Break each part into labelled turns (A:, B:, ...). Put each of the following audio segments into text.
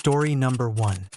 A: Story number 1.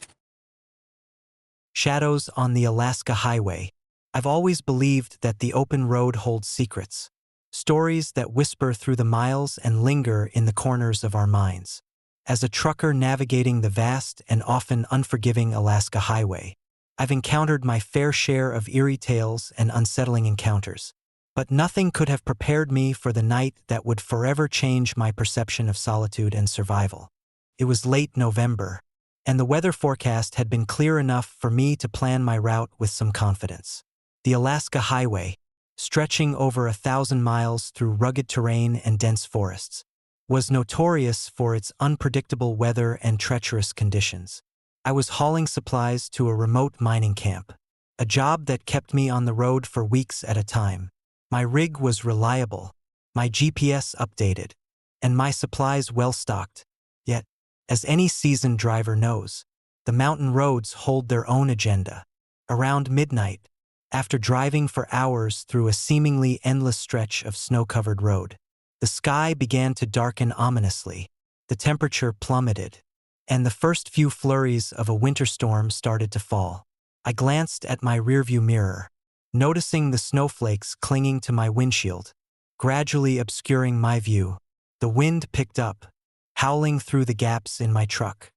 A: Shadows on the Alaska Highway. I've always believed that the open road holds secrets. Stories that whisper through the miles and linger in the corners of our minds. As a trucker navigating the vast and often unforgiving Alaska Highway, I've encountered my fair share of eerie tales and unsettling encounters. But nothing could have prepared me for the night that would forever change my perception of solitude and survival. It was late November, and the weather forecast had been clear enough for me to plan my route with some confidence. The Alaska Highway, stretching over 1,000 miles through rugged terrain and dense forests, was notorious for its unpredictable weather and treacherous conditions. I was hauling supplies to a remote mining camp, a job that kept me on the road for weeks at a time. My rig was reliable, my GPS updated, and my supplies well-stocked. Yet, as any seasoned driver knows, the mountain roads hold their own agenda. Around midnight, after driving for hours through a seemingly endless stretch of snow-covered road, the sky began to darken ominously, the temperature plummeted, and the first few flurries of a winter storm started to fall. I glanced at my rearview mirror, noticing the snowflakes clinging to my windshield, gradually obscuring my view. The wind picked up, howling through the gaps in my truck,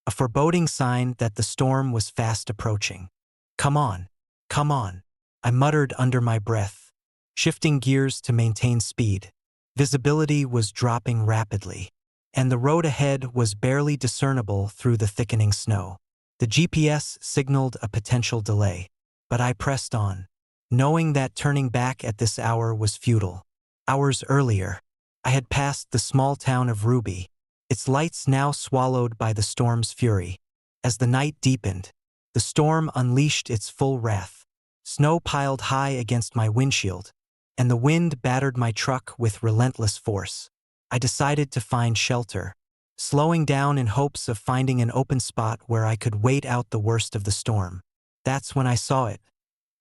A: a foreboding sign that the storm was fast approaching. "Come on, come on," I muttered under my breath, shifting gears to maintain speed. Visibility was dropping rapidly, and the road ahead was barely discernible through the thickening snow. The GPS signaled a potential delay, but I pressed on, knowing that turning back at this hour was futile. Hours earlier, I had passed the small town of Ruby, its lights now swallowed by the storm's fury. As the night deepened, the storm unleashed its full wrath. Snow piled high against my windshield, and the wind battered my truck with relentless force. I decided to find shelter, slowing down in hopes of finding an open spot where I could wait out the worst of the storm. That's when I saw it,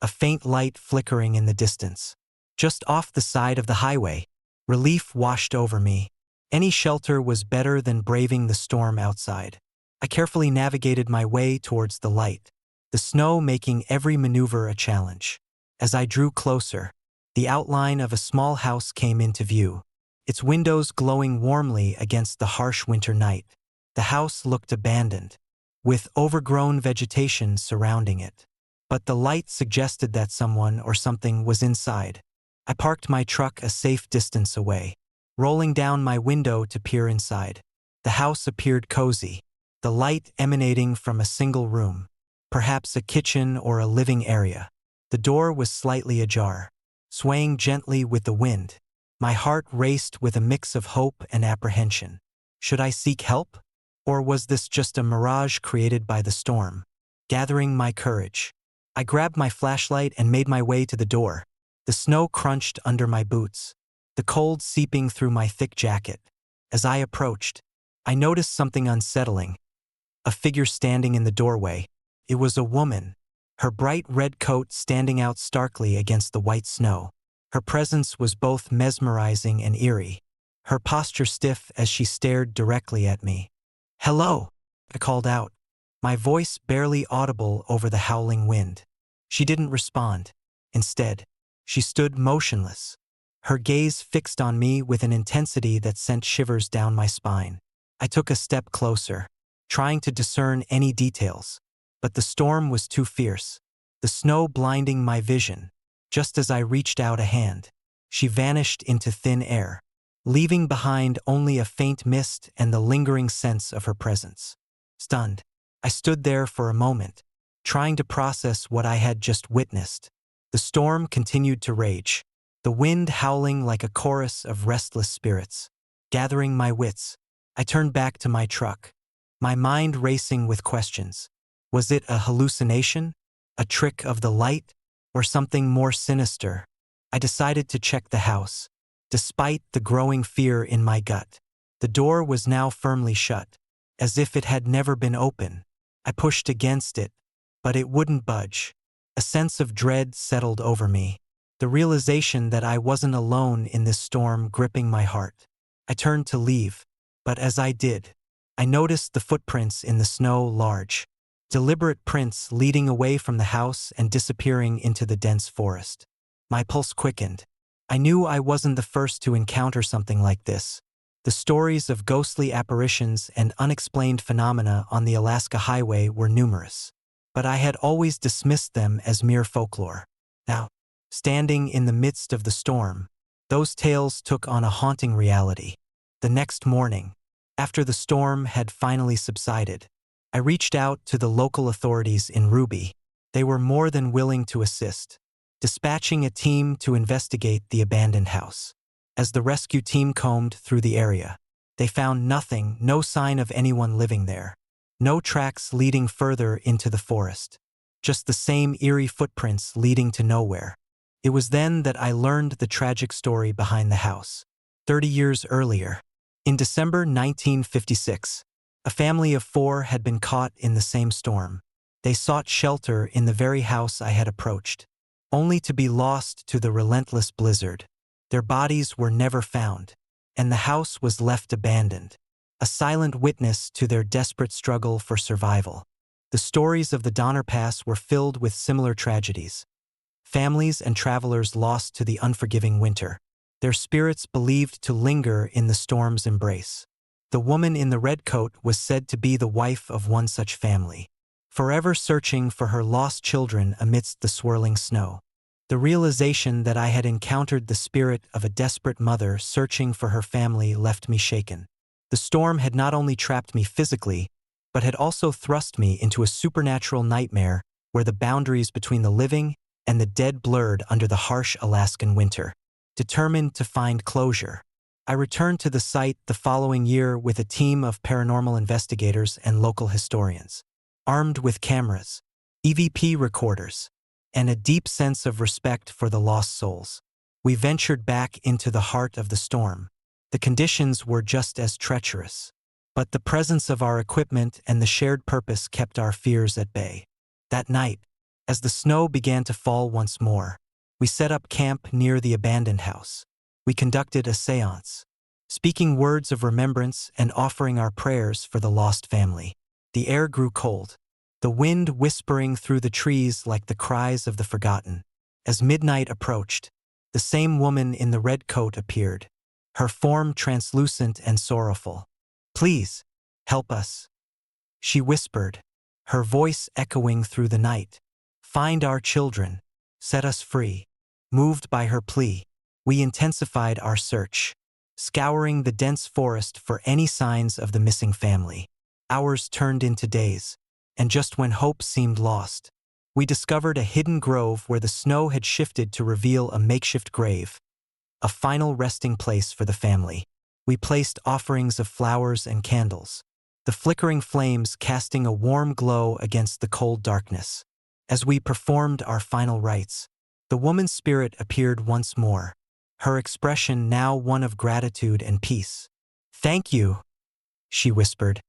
A: a faint light flickering in the distance, just off the side of the highway. Relief washed over me. Any shelter was better than braving the storm outside. I carefully navigated my way towards the light, the snow making every maneuver a challenge. As I drew closer, the outline of a small house came into view, its windows glowing warmly against the harsh winter night. The house looked abandoned, with overgrown vegetation surrounding it. But the light suggested that someone or something was inside. I parked my truck a safe distance away, rolling down my window to peer inside. The house appeared cozy, the light emanating from a single room, perhaps a kitchen or a living area. The door was slightly ajar, swaying gently with the wind. My heart raced with a mix of hope and apprehension. Should I seek help? Or was this just a mirage created by the storm? Gathering my courage, I grabbed my flashlight and made my way to the door. The snow crunched under my boots, the cold seeping through my thick jacket. As I approached, I noticed something unsettling. A figure standing in the doorway. It was a woman, her bright red coat standing out starkly against the white snow. Her presence was both mesmerizing and eerie, her posture stiff as she stared directly at me. "Hello," I called out, my voice barely audible over the howling wind. She didn't respond. Instead, she stood motionless, her gaze fixed on me with an intensity that sent shivers down my spine. I took a step closer, trying to discern any details, but the storm was too fierce, the snow blinding my vision. Just as I reached out a hand, she vanished into thin air, leaving behind only a faint mist and the lingering sense of her presence. Stunned, I stood there for a moment, trying to process what I had just witnessed. The storm continued to rage, the wind howling like a chorus of restless spirits. Gathering my wits, I turned back to my truck, my mind racing with questions. Was it a hallucination, a trick of the light, or something more sinister? I decided to check the house, despite the growing fear in my gut. The door was now firmly shut, as if it had never been open. I pushed against it, but it wouldn't budge. A sense of dread settled over me, the realization that I wasn't alone in this storm gripping my heart. I turned to leave, but as I did, I noticed the footprints in the snow, large, deliberate prints leading away from the house and disappearing into the dense forest. My pulse quickened. I knew I wasn't the first to encounter something like this. The stories of ghostly apparitions and unexplained phenomena on the Alaska Highway were numerous, but I had always dismissed them as mere folklore. Now, standing in the midst of the storm, those tales took on a haunting reality. The next morning, after the storm had finally subsided, I reached out to the local authorities in Ruby. They were more than willing to assist, dispatching a team to investigate the abandoned house. As the rescue team combed through the area, they found nothing, no sign of anyone living there. No tracks leading further into the forest. Just the same eerie footprints leading to nowhere. It was then that I learned the tragic story behind the house. 30 years earlier, in December 1956, a family of 4 had been caught in the same storm. They sought shelter in the very house I had approached, only to be lost to the relentless blizzard. Their bodies were never found, and the house was left abandoned, a silent witness to their desperate struggle for survival. The stories of the Donner Pass were filled with similar tragedies. Families and travelers lost to the unforgiving winter, their spirits believed to linger in the storm's embrace. The woman in the red coat was said to be the wife of one such family, forever searching for her lost children amidst the swirling snow. The realization that I had encountered the spirit of a desperate mother searching for her family left me shaken. The storm had not only trapped me physically, but had also thrust me into a supernatural nightmare where the boundaries between the living and the dead blurred under the harsh Alaskan winter. Determined to find closure, I returned to the site the following year with a team of paranormal investigators and local historians. Armed with cameras, EVP recorders, and a deep sense of respect for the lost souls, we ventured back into the heart of the storm. The conditions were just as treacherous, but the presence of our equipment and the shared purpose kept our fears at bay. That night, as the snow began to fall once more, we set up camp near the abandoned house. We conducted a séance, speaking words of remembrance and offering our prayers for the lost family. The air grew cold, the wind whispering through the trees like the cries of the forgotten. As midnight approached, the same woman in the red coat appeared, her form translucent and sorrowful. "Please, help us," she whispered, her voice echoing through the night. "Find our children, set us free." Moved by her plea, we intensified our search, scouring the dense forest for any signs of the missing family. Hours turned into days, and just when hope seemed lost, we discovered a hidden grove where the snow had shifted to reveal a makeshift grave, a final resting place for the family. We placed offerings of flowers and candles, the flickering flames casting a warm glow against the cold darkness. As we performed our final rites, the woman's spirit appeared once more, her expression now one of gratitude and peace. "Thank you," she whispered,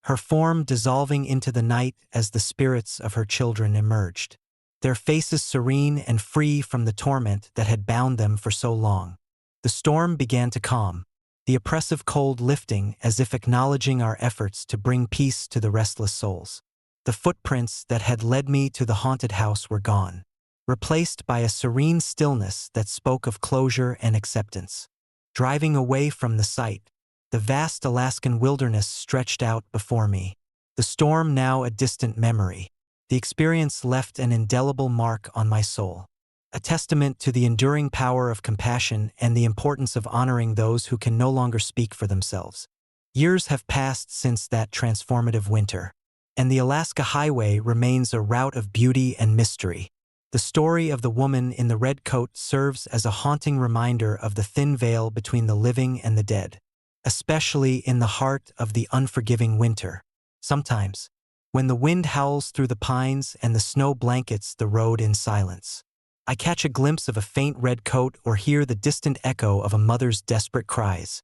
A: her form dissolving into the night as the spirits of her children emerged, their faces serene and free from the torment that had bound them for so long. The storm began to calm, the oppressive cold lifting as if acknowledging our efforts to bring peace to the restless souls. The footprints that had led me to the haunted house were gone, replaced by a serene stillness that spoke of closure and acceptance. Driving away from the site, the vast Alaskan wilderness stretched out before me, the storm now a distant memory. The experience left an indelible mark on my soul, a testament to the enduring power of compassion and the importance of honoring those who can no longer speak for themselves. Years have passed since that transformative winter, and the Alaska Highway remains a route of beauty and mystery. The story of the woman in the red coat serves as a haunting reminder of the thin veil between the living and the dead, especially in the heart of the unforgiving winter. Sometimes, when the wind howls through the pines and the snow blankets the road in silence, I catch a glimpse of a faint red coat or hear the distant echo of a mother's desperate cries,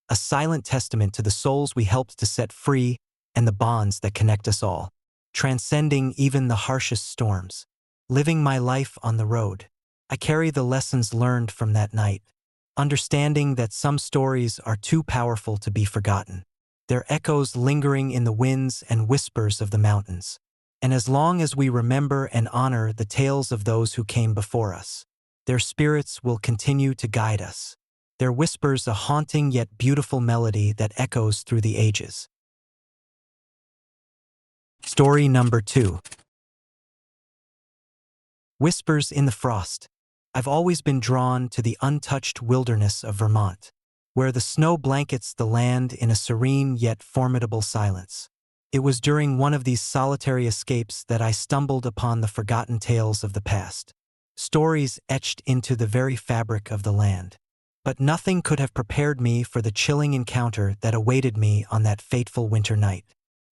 A: a silent testament to the souls we helped to set free and the bonds that connect us all, transcending even the harshest storms. Living my life on the road, I carry the lessons learned from that night, understanding that some stories are too powerful to be forgotten. their echoes lingering in the winds and whispers of the mountains. And as long as we remember and honor the tales of those who came before us, their spirits will continue to guide us. Their whispers a haunting yet beautiful melody that echoes through the ages. Story number 2. Whispers in the Frost. I've always been drawn to the untouched wilderness of Vermont, where the snow blankets the land in a serene yet formidable silence. It was during one of these solitary escapes that I stumbled upon the forgotten tales of the past, stories etched into the very fabric of the land. But nothing could have prepared me for the chilling encounter that awaited me on that fateful winter night.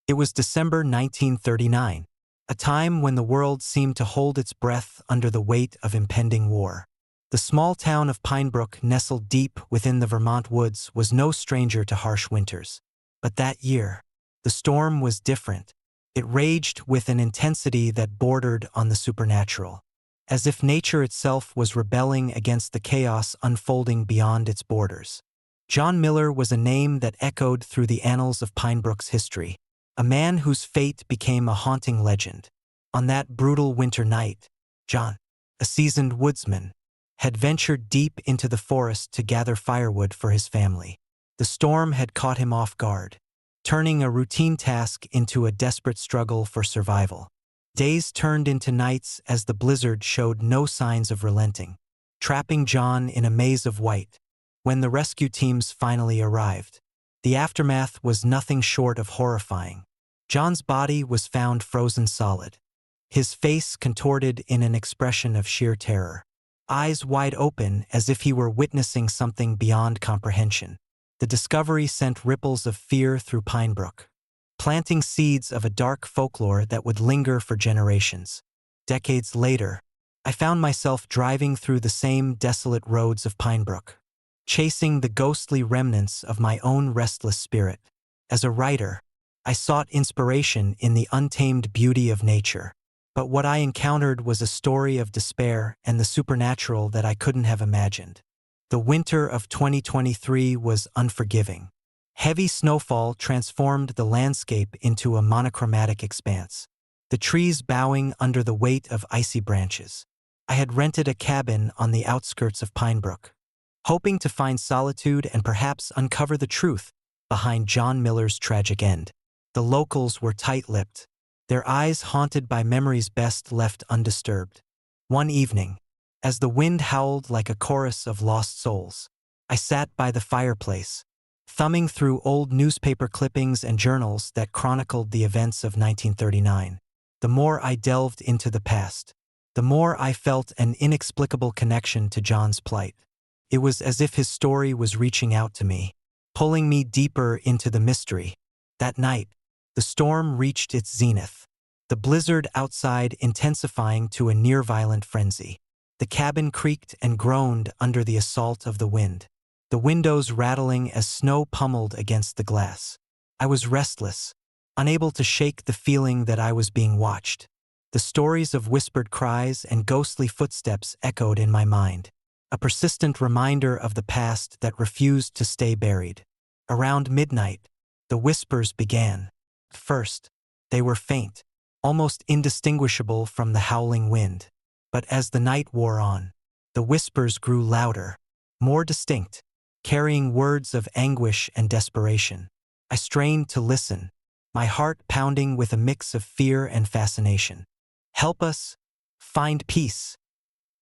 A: It was December 1939, a time when the world seemed to hold its breath under the weight of impending war. The small town of Pinebrook, nestled deep within the Vermont woods, was no stranger to harsh winters. But that year, the storm was different. It raged with an intensity that bordered on the supernatural, as if nature itself was rebelling against the chaos unfolding beyond its borders. John Miller was a name that echoed through the annals of Pinebrook's history, a man whose fate became a haunting legend. On that brutal winter night, John, a seasoned woodsman, had ventured deep into the forest to gather firewood for his family. The storm had caught him off guard, turning a routine task into a desperate struggle for survival. Days turned into nights as the blizzard showed no signs of relenting, trapping John in a maze of white. When the rescue teams finally arrived, the aftermath was nothing short of horrifying. John's body was found frozen solid, his face contorted in an expression of sheer terror, eyes wide open as if he were witnessing something beyond comprehension. The discovery sent ripples of fear through Pinebrook, planting seeds of a dark folklore that would linger for generations. Decades later, I found myself driving through the same desolate roads of Pinebrook, chasing the ghostly remnants of my own restless spirit. As a writer, I sought inspiration in the untamed beauty of nature, but what I encountered was a story of despair and the supernatural that I couldn't have imagined. The winter of 2023 was unforgiving. Heavy snowfall transformed the landscape into a monochromatic expanse, the trees bowing under the weight of icy branches. I had rented a cabin on the outskirts of Pinebrook, hoping to find solitude and perhaps uncover the truth behind John Miller's tragic end. The locals were tight-lipped, their eyes haunted by memories best left undisturbed. One evening, as the wind howled like a chorus of lost souls, I sat by the fireplace, thumbing through old newspaper clippings and journals that chronicled the events of 1939. The more I delved into the past, the more I felt an inexplicable connection to John's plight. It was as if his story was reaching out to me, pulling me deeper into the mystery. That night, the storm reached its zenith, the blizzard outside intensifying to a near-violent frenzy. The cabin creaked and groaned under the assault of the wind, the windows rattling as snow pummeled against the glass. I was restless, unable to shake the feeling that I was being watched. The stories of whispered cries and ghostly footsteps echoed in my mind, a persistent reminder of the past that refused to stay buried. Around midnight, the whispers began. First, they were faint, almost indistinguishable from the howling wind. But as the night wore on, the whispers grew louder, more distinct, carrying words of anguish and desperation. I strained to listen, my heart pounding with a mix of fear and fascination. "Help us, find peace,"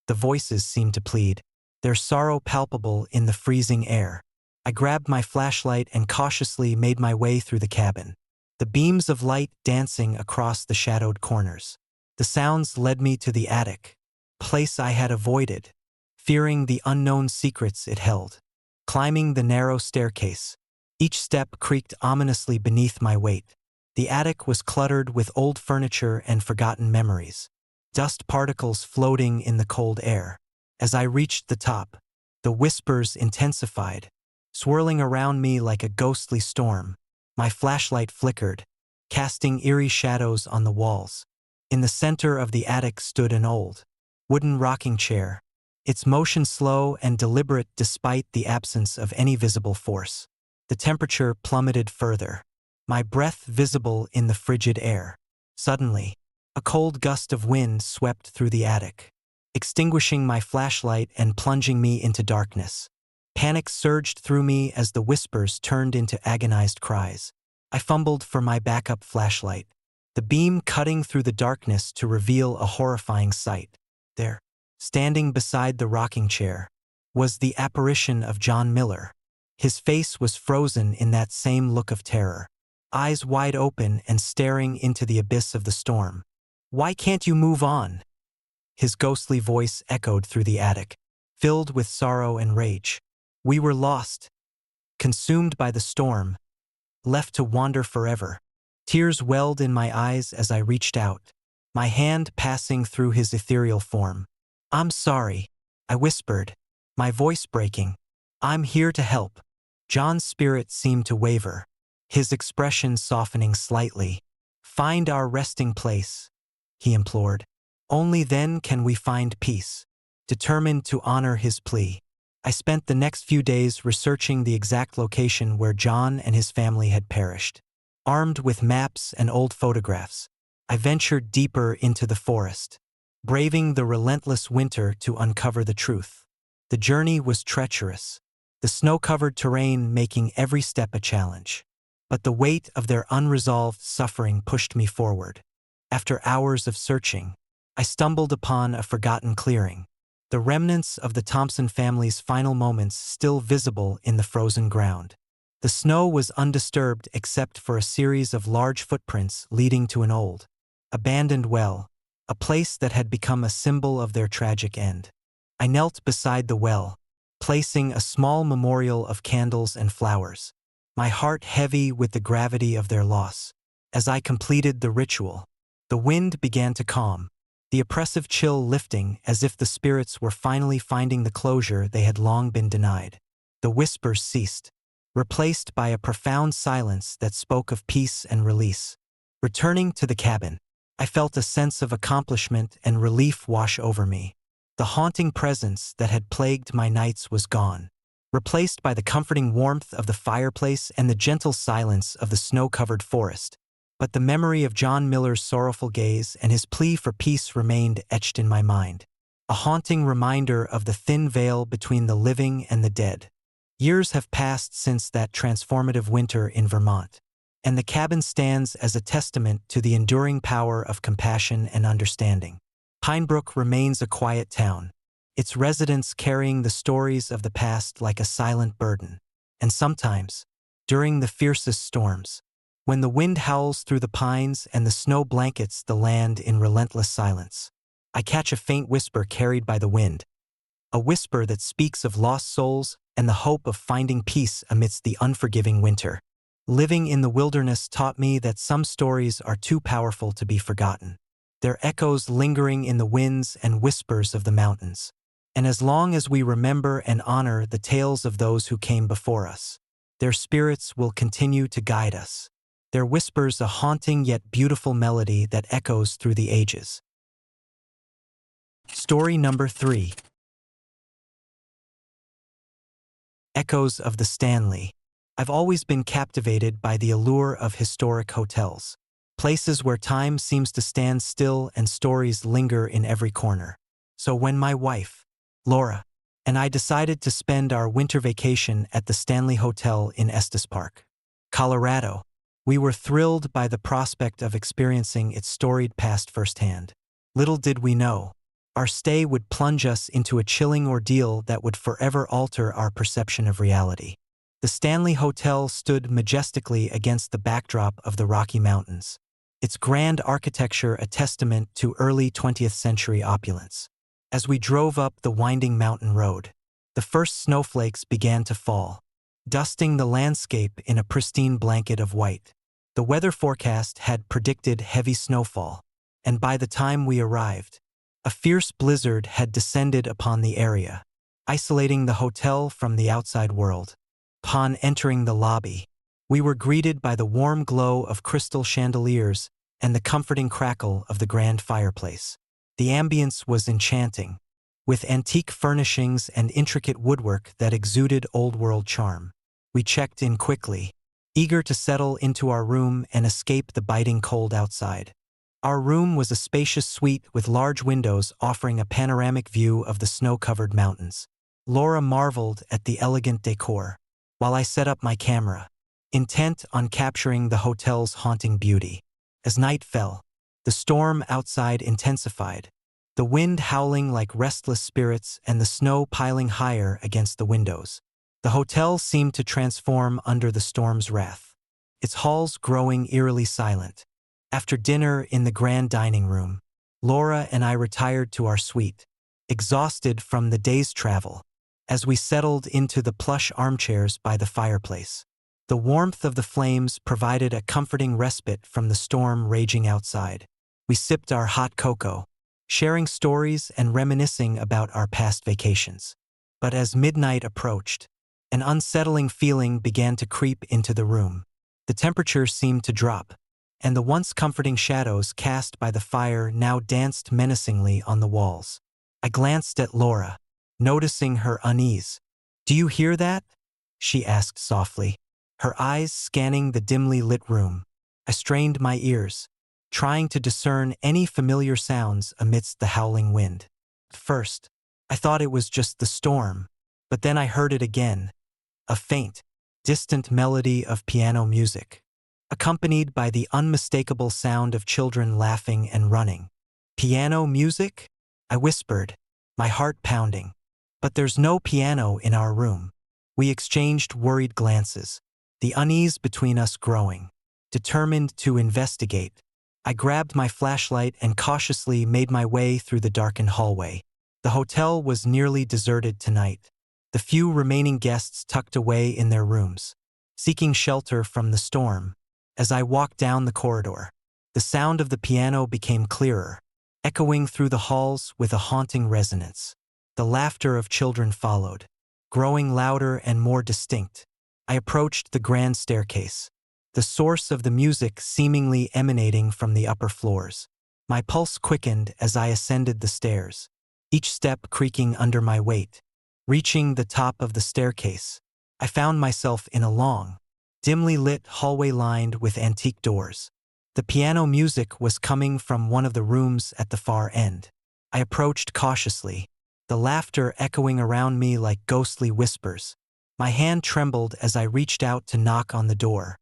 A: the voices seemed to plead, their sorrow palpable in the freezing air. I grabbed my flashlight and cautiously made my way through the cabin, the beams of light dancing across the shadowed corners. The sounds led me to the attic, place I had avoided, fearing the unknown secrets it held. Climbing the narrow staircase, each step creaked ominously beneath my weight. The attic was cluttered with old furniture and forgotten memories, dust particles floating in the cold air. As I reached the top, the whispers intensified, swirling around me like a ghostly storm. My flashlight flickered, casting eerie shadows on the walls. In the center of the attic stood an old, wooden rocking chair, its motion slow and deliberate despite the absence of any visible force. The temperature plummeted further, my breath visible in the frigid air. Suddenly, a cold gust of wind swept through the attic, extinguishing my flashlight and plunging me into darkness. Panic surged through me as the whispers turned into agonized cries. I fumbled for my backup flashlight, the beam cutting through the darkness to reveal a horrifying sight. There, standing beside the rocking chair, was the apparition of John Miller. His face was frozen in that same look of terror, eyes wide open and staring into the abyss of the storm. "Why can't you move on?" His ghostly voice echoed through the attic, filled with sorrow and rage. We were lost, consumed by the storm, left to wander forever. Tears welled in my eyes as I reached out, my hand passing through his ethereal form. "I'm sorry," I whispered, my voice breaking. "I'm here to help." John's spirit seemed to waver, his expression softening slightly. "Find our resting place," he implored. "Only then can we find peace." Determined to honor his plea, I spent the next few days researching the exact location where John and his family had perished. Armed with maps and old photographs, I ventured deeper into the forest, braving the relentless winter to uncover the truth. The journey was treacherous, the snow-covered terrain making every step a challenge. But the weight of their unresolved suffering pushed me forward. After hours of searching, I stumbled upon a forgotten clearing, the remnants of the Thompson family's final moments still visible in the frozen ground. The snow was undisturbed except for a series of large footprints leading to an old, abandoned well, a place that had become a symbol of their tragic end. I knelt beside the well, placing a small memorial of candles and flowers, my heart heavy with the gravity of their loss. As I completed the ritual, the wind began to calm, the oppressive chill lifting as if the spirits were finally finding the closure they had long been denied. The whispers ceased, replaced by a profound silence that spoke of peace and release. Returning to the cabin, I felt a sense of accomplishment and relief wash over me. The haunting presence that had plagued my nights was gone, replaced by the comforting warmth of the fireplace and the gentle silence of the snow-covered forest. But the memory of John Miller's sorrowful gaze and his plea for peace remained etched in my mind, a haunting reminder of the thin veil between the living and the dead. Years have passed since that transformative winter in Vermont, and the cabin stands as a testament to the enduring power of compassion and understanding. Pinebrook remains a quiet town, its residents carrying the stories of the past like a silent burden. And sometimes, during the fiercest storms, when the wind howls through the pines and the snow blankets the land in relentless silence, I catch a faint whisper carried by the wind, a whisper that speaks of lost souls and the hope of finding peace amidst the unforgiving winter. Living in the wilderness taught me that some stories are too powerful to be forgotten, their echoes lingering in the winds and whispers of the mountains. And as long as we remember and honor the tales of those who came before us, their spirits will continue to guide us, their whispers a haunting yet beautiful melody that echoes through the ages. Story number 3. Echoes of the Stanley. I've always been captivated by the allure of historic hotels, places where time seems to stand still and stories linger in every corner. So when my wife, Laura, and I decided to spend our winter vacation at the Stanley Hotel in Estes Park, Colorado, we were thrilled by the prospect of experiencing its storied past firsthand. Little did we know, our stay would plunge us into a chilling ordeal that would forever alter our perception of reality. The Stanley Hotel stood majestically against the backdrop of the Rocky Mountains, its grand architecture a testament to early 20th century opulence. As we drove up the winding mountain road, the first snowflakes began to fall, dusting the landscape in a pristine blanket of white. The weather forecast had predicted heavy snowfall, and by the time we arrived, a fierce blizzard had descended upon the area, isolating the hotel from the outside world. Upon entering the lobby, we were greeted by the warm glow of crystal chandeliers and the comforting crackle of the grand fireplace. The ambience was enchanting, with antique furnishings and intricate woodwork that exuded old-world charm. We checked in quickly, eager to settle into our room and escape the biting cold outside. Our room was a spacious suite with large windows offering a panoramic view of the snow-covered mountains. Laura marveled at the elegant decor, while I set up my camera, intent on capturing the hotel's haunting beauty. As night fell, the storm outside intensified, the wind howling like restless spirits and the snow piling higher against the windows. The hotel seemed to transform under the storm's wrath, its halls growing eerily silent. After dinner in the grand dining room, Laura and I retired to our suite, exhausted from the day's travel. As we settled into the plush armchairs by the fireplace, the warmth of the flames provided a comforting respite from the storm raging outside. We sipped our hot cocoa, sharing stories and reminiscing about our past vacations. But as midnight approached, an unsettling feeling began to creep into the room. The temperature seemed to drop, and the once comforting shadows cast by the fire now danced menacingly on the walls. I glanced at Laura, noticing her unease. "Do you hear that?" she asked softly, her eyes scanning the dimly lit room. I strained my ears, trying to discern any familiar sounds amidst the howling wind. At first, I thought it was just the storm, but then I heard it again, a faint, distant melody of piano music, accompanied by the unmistakable sound of children laughing and running. "Piano music?" I whispered, my heart pounding. "But there's no piano in our room." We exchanged worried glances, the unease between us growing. Determined to investigate, I grabbed my flashlight and cautiously made my way through the darkened hallway. The hotel was nearly deserted tonight, the few remaining guests tucked away in their rooms, seeking shelter from the storm. As I walked down the corridor, the sound of the piano became clearer, echoing through the halls with a haunting resonance. The laughter of children followed, growing louder and more distinct. I approached the grand staircase, the source of the music seemingly emanating from the upper floors. My pulse quickened as I ascended the stairs, each step creaking under my weight. Reaching the top of the staircase, I found myself in a long, dimly lit hallway lined with antique doors. The piano music was coming from one of the rooms at the far end. I approached cautiously, the laughter echoing around me like ghostly whispers. My hand trembled as I reached out to knock on the door.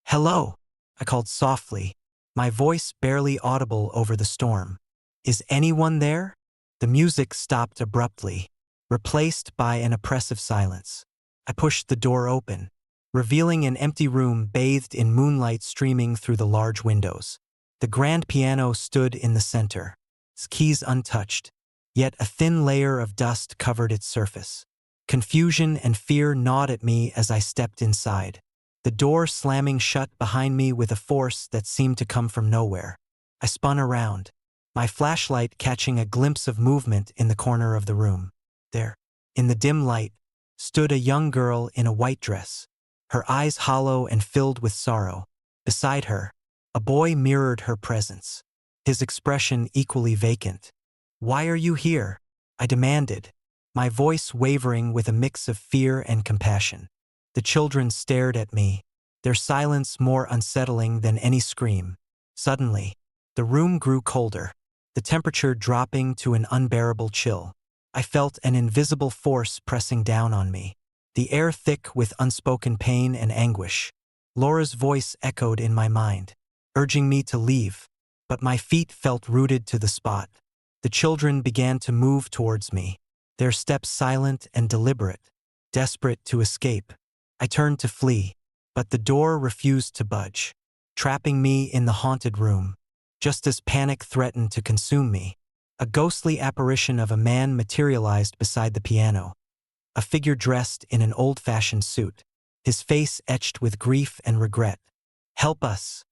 A: "Hello," I called softly, my voice barely audible over the storm. "Is anyone there?" The music stopped abruptly, replaced by an oppressive silence. I pushed the door open, revealing an empty room bathed in moonlight streaming through the large windows. The grand piano stood in the center, its keys untouched, yet a thin layer of dust covered its surface. Confusion and fear gnawed at me as I stepped inside, the door slamming shut behind me with a force that seemed to come from nowhere. I spun around, my flashlight catching a glimpse of movement in the corner of the room. There, in the dim light, stood a young girl in a white dress, her eyes hollow and filled with sorrow. Beside her, a boy mirrored her presence, his expression equally vacant. "Why are you here?" I demanded, my voice wavering with a mix of fear and compassion. The children stared at me, their silence more unsettling than any scream. Suddenly, the room grew colder, the temperature dropping to an unbearable chill. I felt an invisible force pressing down on me, the air thick with unspoken pain and anguish. Laura's voice echoed in my mind, urging me to leave, but my feet felt rooted to the spot. The children began to move towards me, their steps silent and deliberate, desperate to escape. I turned to flee, but the door refused to budge, trapping me in the haunted room. Just as panic threatened to consume me, a ghostly apparition of a man materialized beside the piano, a figure dressed in an old-fashioned suit, his face etched with grief and regret. "Help us,"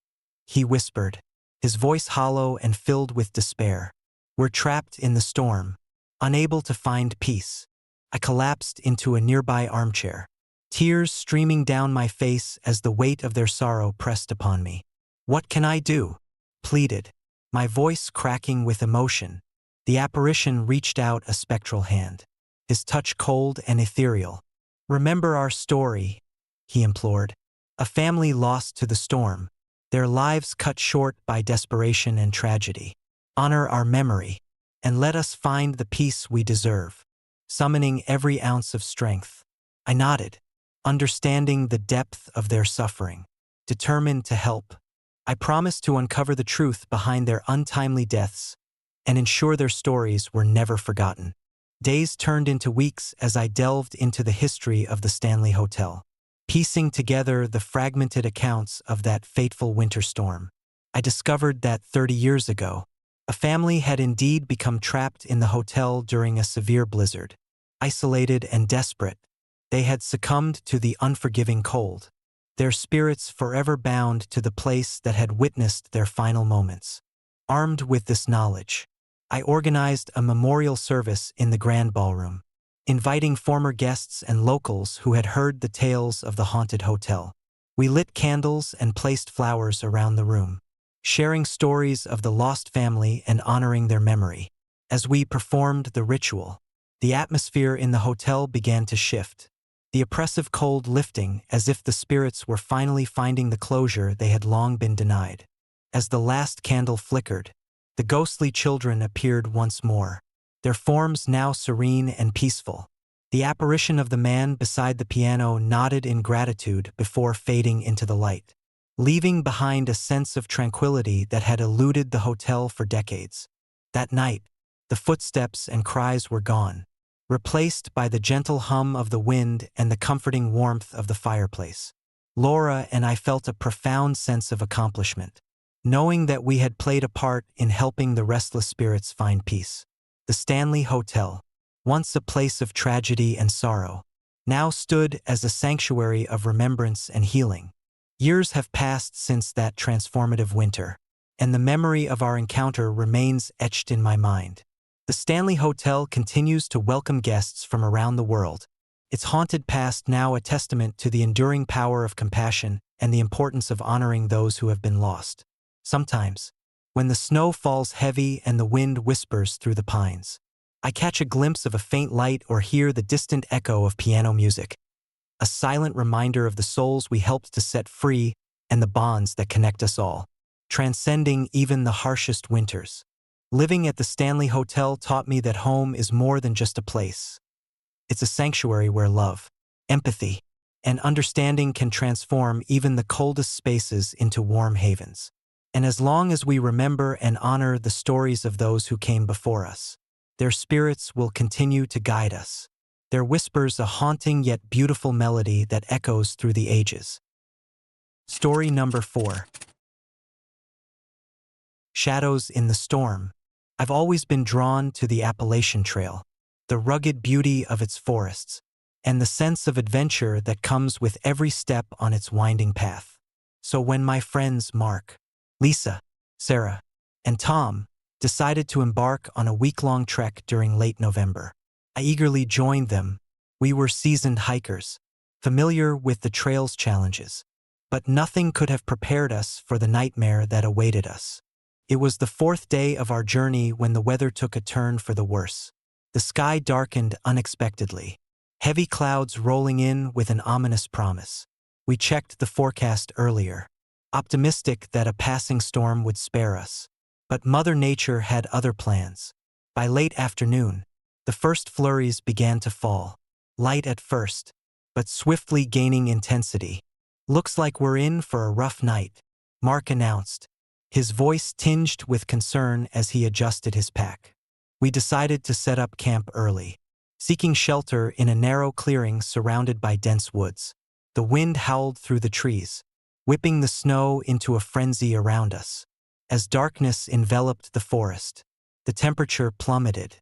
A: he whispered, his voice hollow and filled with despair. "We're trapped in the storm, unable to find peace." I collapsed into a nearby armchair, tears streaming down my face as the weight of their sorrow pressed upon me. "What can I do?" pleaded, my voice cracking with emotion. The apparition reached out a spectral hand, his touch cold and ethereal. "Remember our story," he implored. A family lost to the storm, their lives cut short by desperation and tragedy. Honor our memory, and let us find the peace we deserve. Summoning every ounce of strength, I nodded, understanding the depth of their suffering. Determined to help, I promised to uncover the truth behind their untimely deaths and ensure their stories were never forgotten. Days turned into weeks as I delved into the history of the Stanley Hotel, piecing together the fragmented accounts of that fateful winter storm. I discovered that 30 years ago, a family had indeed become trapped in the hotel during a severe blizzard. Isolated and desperate, they had succumbed to the unforgiving cold, their spirits forever bound to the place that had witnessed their final moments. Armed with this knowledge, I organized a memorial service in the Grand Ballroom, inviting former guests and locals who had heard the tales of the haunted hotel. We lit candles and placed flowers around the room, sharing stories of the lost family and honoring their memory. As we performed the ritual, the atmosphere in the hotel began to shift, the oppressive cold lifting as if the spirits were finally finding the closure they had long been denied. As the last candle flickered, the ghostly children appeared once more, their forms now serene and peaceful. The apparition of the man beside the piano nodded in gratitude before fading into the light, leaving behind a sense of tranquility that had eluded the hotel for decades. That night, the footsteps and cries were gone, replaced by the gentle hum of the wind and the comforting warmth of the fireplace. Laura and I felt a profound sense of accomplishment, knowing that we had played a part in helping the restless spirits find peace. The Stanley Hotel, once a place of tragedy and sorrow, now stood as a sanctuary of remembrance and healing. Years have passed since that transformative winter, and the memory of our encounter remains etched in my mind. The Stanley Hotel continues to welcome guests from around the world, its haunted past now a testament to the enduring power of compassion and the importance of honoring those who have been lost. Sometimes, when the snow falls heavy and the wind whispers through the pines, I catch a glimpse of a faint light or hear the distant echo of piano music, a silent reminder of the souls we helped to set free and the bonds that connect us all, transcending even the harshest winters. Living at the Stanley Hotel taught me that home is more than just a place. It's a sanctuary where love, empathy, and understanding can transform even the coldest spaces into warm havens. And as long as we remember and honor the stories of those who came before us, their spirits will continue to guide us, their whispers a haunting yet beautiful melody that echoes through the ages. Story number 4. Shadows in the Storm. I've always been drawn to the Appalachian Trail, the rugged beauty of its forests, and the sense of adventure that comes with every step on its winding path. So when my friends Mark, Lisa, Sarah, and Tom decided to embark on a week-long trek during late November, I eagerly joined them. We were seasoned hikers, familiar with the trail's challenges, but nothing could have prepared us for the nightmare that awaited us. It was the 4th day of our journey when the weather took a turn for the worse. The sky darkened unexpectedly, heavy clouds rolling in with an ominous promise. We checked the forecast earlier, optimistic that a passing storm would spare us. But Mother Nature had other plans. By late afternoon, the first flurries began to fall, light at first, but swiftly gaining intensity. "Looks like we're in for a rough night," Mark announced, his voice tinged with concern as he adjusted his pack. We decided to set up camp early, seeking shelter in a narrow clearing surrounded by dense woods. The wind howled through the trees, whipping the snow into a frenzy around us. As darkness enveloped the forest, the temperature plummeted,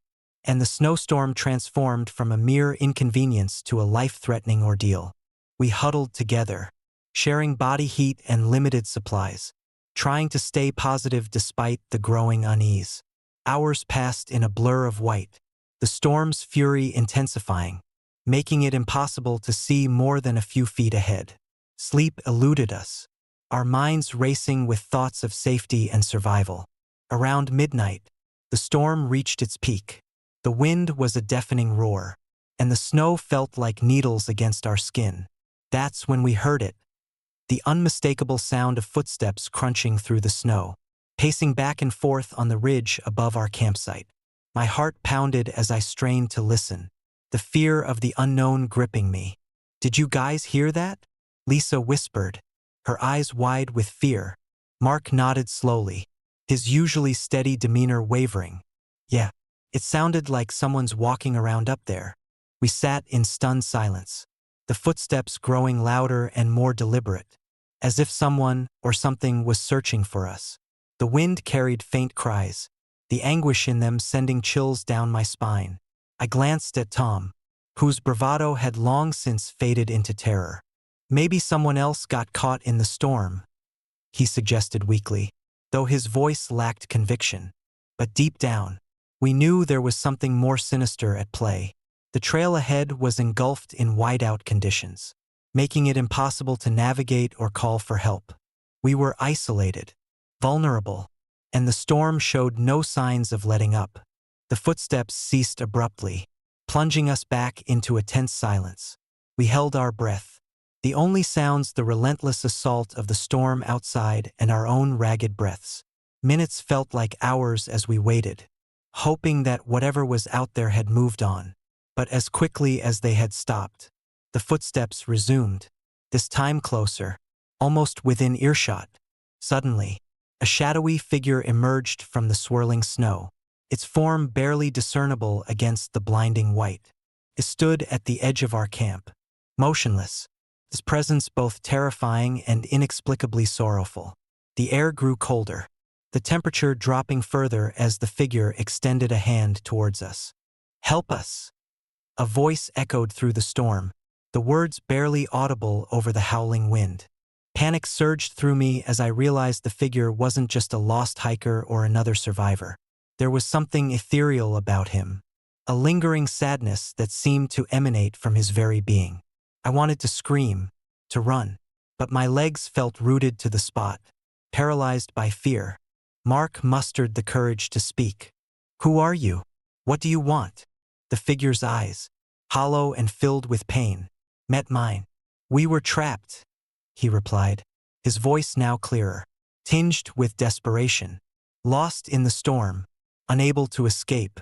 A: and the snowstorm transformed from a mere inconvenience to a life-threatening ordeal. We huddled together, sharing body heat and limited supplies, trying to stay positive despite the growing unease. Hours passed in a blur of white, the storm's fury intensifying, making it impossible to see more than a few feet ahead. Sleep eluded us, our minds racing with thoughts of safety and survival. Around midnight, the storm reached its peak. The wind was a deafening roar, and the snow felt like needles against our skin. That's when we heard it, the unmistakable sound of footsteps crunching through the snow, pacing back and forth on the ridge above our campsite. My heart pounded as I strained to listen, the fear of the unknown gripping me. "Did you guys hear that?" Lisa whispered, her eyes wide with fear. Mark nodded slowly, his usually steady demeanor wavering. "Yeah, it sounded like someone's walking around up there." We sat in stunned silence, the footsteps growing louder and more deliberate, as if someone or something was searching for us. The wind carried faint cries, the anguish in them sending chills down my spine. I glanced at Tom, whose bravado had long since faded into terror. "Maybe someone else got caught in the storm," he suggested weakly, though his voice lacked conviction. But deep down, we knew there was something more sinister at play. The trail ahead was engulfed in whiteout conditions, making it impossible to navigate or call for help. We were isolated, vulnerable, and the storm showed no signs of letting up. The footsteps ceased abruptly, plunging us back into a tense silence. We held our breath, the only sounds the relentless assault of the storm outside and our own ragged breaths. Minutes felt like hours as we waited, hoping that whatever was out there had moved on. But as quickly as they had stopped, the footsteps resumed, this time closer, almost within earshot. Suddenly, a shadowy figure emerged from the swirling snow, its form barely discernible against the blinding white. It stood at the edge of our camp, motionless, his presence both terrifying and inexplicably sorrowful. The air grew colder, the temperature dropping further as the figure extended a hand towards us. "Help us!" A voice echoed through the storm, the words barely audible over the howling wind. Panic surged through me as I realized the figure wasn't just a lost hiker or another survivor. There was something ethereal about him, a lingering sadness that seemed to emanate from his very being. I wanted to scream, to run, but my legs felt rooted to the spot, paralyzed by fear. Mark mustered the courage to speak. "Who are you? What do you want?" The figure's eyes, hollow and filled with pain, met mine. "We were trapped," he replied, his voice now clearer, tinged with desperation. "Lost in the storm, unable to escape.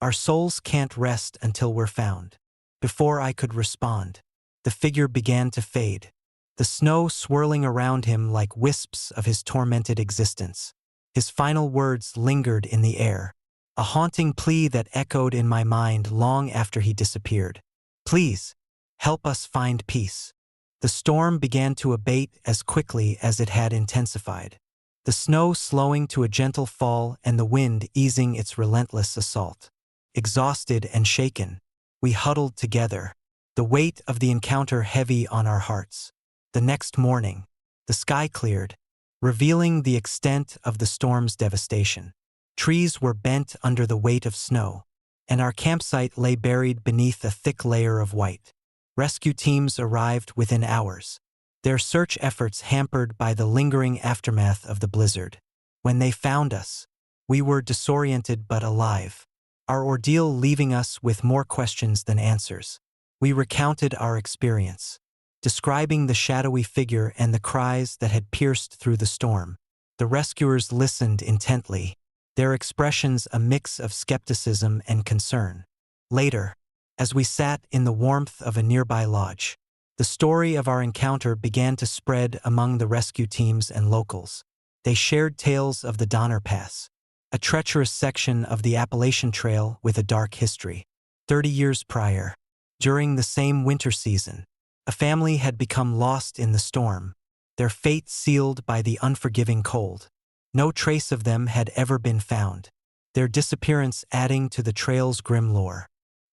A: Our souls can't rest until we're found." Before I could respond, the figure began to fade, the snow swirling around him like wisps of his tormented existence. His final words lingered in the air, a haunting plea that echoed in my mind long after he disappeared. "Please, help us find peace." The storm began to abate as quickly as it had intensified, the snow slowing to a gentle fall and the wind easing its relentless assault. Exhausted and shaken, we huddled together, the weight of the encounter heavy on our hearts. The next morning, the sky cleared, revealing the extent of the storm's devastation. Trees were bent under the weight of snow, and our campsite lay buried beneath a thick layer of white. Rescue teams arrived within hours, their search efforts hampered by the lingering aftermath of the blizzard. When they found us, we were disoriented but alive, our ordeal leaving us with more questions than answers. We recounted our experience, describing the shadowy figure and the cries that had pierced through the storm. The rescuers listened intently, their expressions a mix of skepticism and concern. Later, as we sat in the warmth of a nearby lodge, the story of our encounter began to spread among the rescue teams and locals. They shared tales of the Donner Pass, a treacherous section of the Appalachian Trail with a dark history. 30 years prior, during the same winter season, a family had become lost in the storm, their fate sealed by the unforgiving cold. No trace of them had ever been found, their disappearance adding to the trail's grim lore.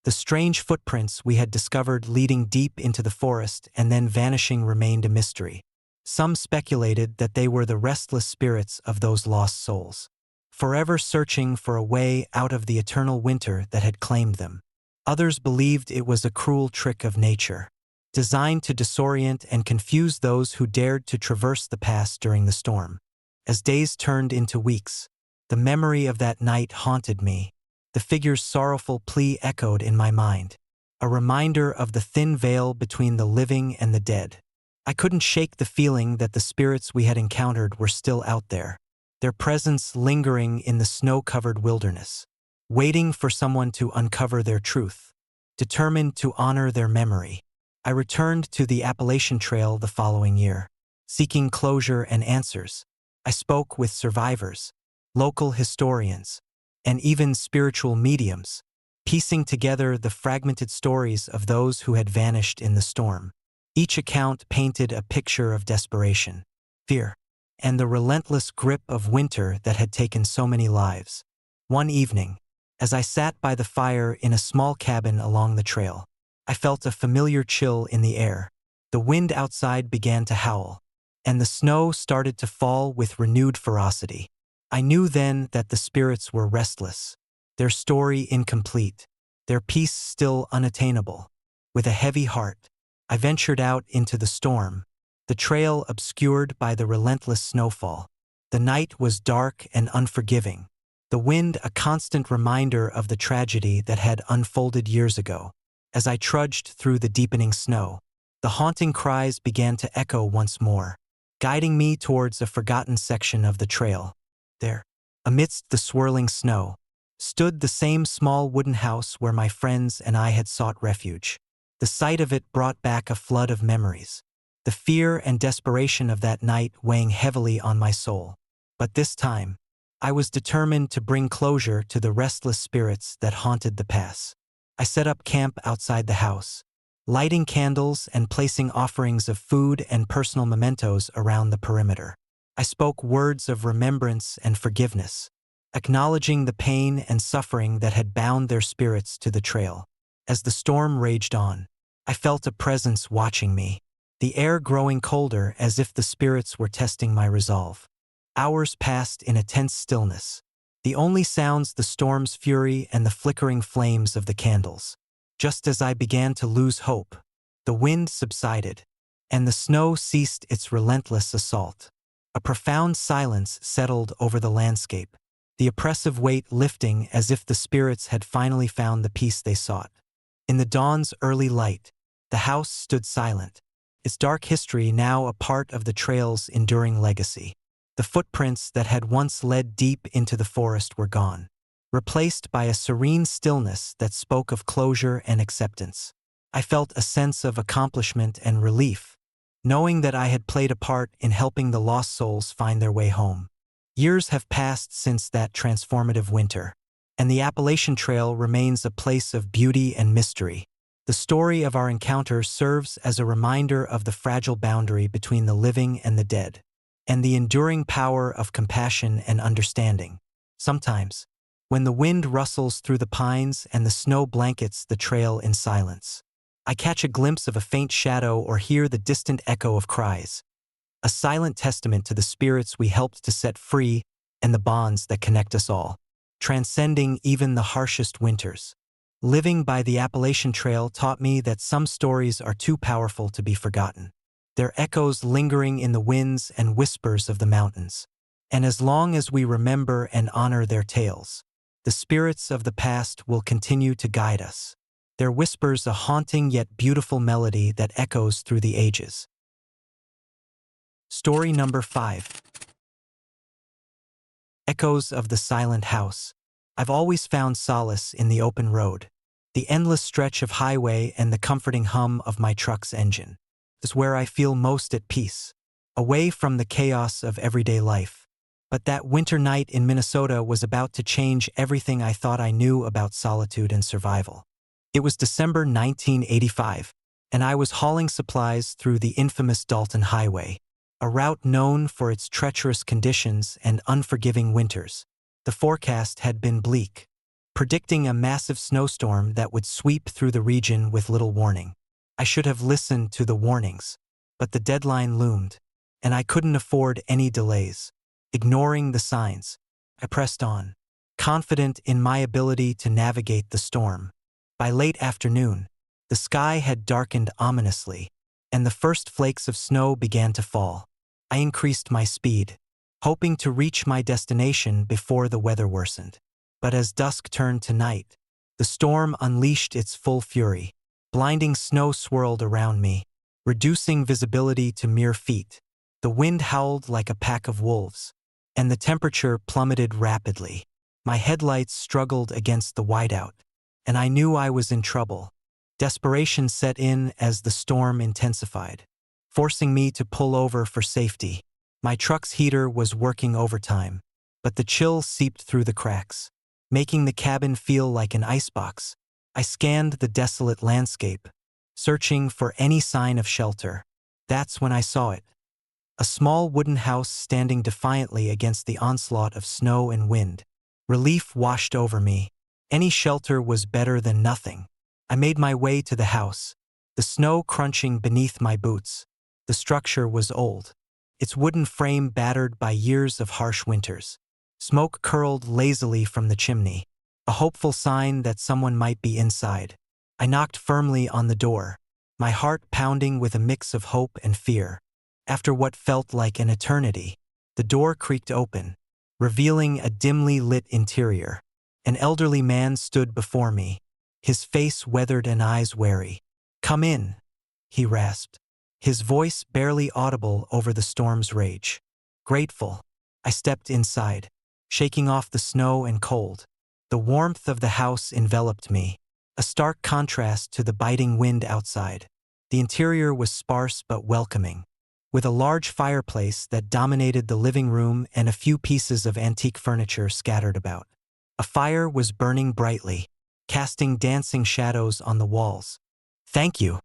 A: The strange footprints we had discovered leading deep into the forest and then vanishing remained a mystery. Some speculated that they were the restless spirits of those lost souls, forever searching for a way out of the eternal winter that had claimed them. Others believed it was a cruel trick of nature, designed to disorient and confuse those who dared to traverse the pass during the storm. As days turned into weeks, the memory of that night haunted me. The figure's sorrowful plea echoed in my mind. a reminder of the thin veil between the living and the dead. I couldn't shake the feeling that the spirits we had encountered were still out there, their presence lingering in the snow-covered wilderness, waiting for someone to uncover their truth. Determined to honor their memory, I returned to the Appalachian Trail the following year, seeking closure and answers. I spoke with survivors, local historians, and even spiritual mediums, piecing together the fragmented stories of those who had vanished in the storm. Each account painted a picture of desperation, fear, and the relentless grip of winter that had taken so many lives. One evening, as I sat by the fire in a small cabin along the trail, I felt a familiar chill in the air. The wind outside began to howl, and the snow started to fall with renewed ferocity. I knew then that the spirits were restless, their story incomplete, their peace still unattainable. With a heavy heart, I ventured out into the storm, the trail obscured by the relentless snowfall. The night was dark and unforgiving, the wind a constant reminder of the tragedy that had unfolded years ago. As I trudged through the deepening snow, the haunting cries began to echo once more, guiding me towards a forgotten section of the trail. There, amidst the swirling snow, stood the same small wooden house where my friends and I had sought refuge. The sight of it brought back a flood of memories, the fear and desperation of that night weighing heavily on my soul. But this time, I was determined to bring closure to the restless spirits that haunted the pass. I set up camp outside the house, lighting candles and placing offerings of food and personal mementos around the perimeter. I spoke words of remembrance and forgiveness, acknowledging the pain and suffering that had bound their spirits to the trail. As the storm raged on, I felt a presence watching me, the air growing colder as if the spirits were testing my resolve. Hours passed in a tense stillness, the only sounds the storm's fury and the flickering flames of the candles. Just as I began to lose hope, the wind subsided, and the snow ceased its relentless assault. A profound silence settled over the landscape, the oppressive weight lifting as if the spirits had finally found the peace they sought. In the dawn's early light, the house stood silent, its dark history now a part of the trail's enduring legacy. The footprints that had once led deep into the forest were gone, replaced by a serene stillness that spoke of closure and acceptance. I felt a sense of accomplishment and relief, knowing that I had played a part in helping the lost souls find their way home. Years have passed since that transformative winter, and the Appalachian Trail remains a place of beauty and mystery. The story of our encounter serves as a reminder of the fragile boundary between the living and the dead, and the enduring power of compassion and understanding. Sometimes, when the wind rustles through the pines and the snow blankets the trail in silence, I catch a glimpse of a faint shadow or hear the distant echo of cries, a silent testament to the spirits we helped to set free and the bonds that connect us all, transcending even the harshest winters. Living by the Appalachian Trail taught me that some stories are too powerful to be forgotten, their echoes lingering in the winds and whispers of the mountains. And as long as we remember and honor their tales, the spirits of the past will continue to guide us, their whispers a haunting yet beautiful melody that echoes through the ages. Story number 5. Echoes of the Silent House. I've always found solace in the open road, the endless stretch of highway and the comforting hum of my truck's engine. Is where I feel most at peace, away from the chaos of everyday life. But that winter night in Minnesota was about to change everything I thought I knew about solitude and survival. It was December 1985, and I was hauling supplies through the infamous Dalton Highway, a route known for its treacherous conditions and unforgiving winters. The forecast had been bleak, predicting a massive snowstorm that would sweep through the region with little warning. I should have listened to the warnings, but the deadline loomed, and I couldn't afford any delays. Ignoring the signs, I pressed on, confident in my ability to navigate the storm. By late afternoon, the sky had darkened ominously, and the first flakes of snow began to fall. I increased my speed, hoping to reach my destination before the weather worsened. But as dusk turned to night, the storm unleashed its full fury. Blinding snow swirled around me, reducing visibility to mere feet. The wind howled like a pack of wolves, and the temperature plummeted rapidly. My headlights struggled against the whiteout, and I knew I was in trouble. Desperation set in as the storm intensified, forcing me to pull over for safety. My truck's heater was working overtime, but the chill seeped through the cracks, making the cabin feel like an icebox. I scanned the desolate landscape, searching for any sign of shelter. That's when I saw it. A small wooden house standing defiantly against the onslaught of snow and wind. Relief washed over me. Any shelter was better than nothing. I made my way to the house, the snow crunching beneath my boots. The structure was old, its wooden frame battered by years of harsh winters. Smoke curled lazily from the chimney, a hopeful sign that someone might be inside. I knocked firmly on the door, my heart pounding with a mix of hope and fear. After what felt like an eternity, the door creaked open, revealing a dimly lit interior. An elderly man stood before me, his face weathered and eyes wary. "Come in," he rasped, his voice barely audible over the storm's rage. Grateful, I stepped inside, shaking off the snow and cold. The warmth of the house enveloped me, a stark contrast to the biting wind outside. The interior was sparse but welcoming, with a large fireplace that dominated the living room and a few pieces of antique furniture scattered about. A fire was burning brightly, casting dancing shadows on the walls. "Thank you,"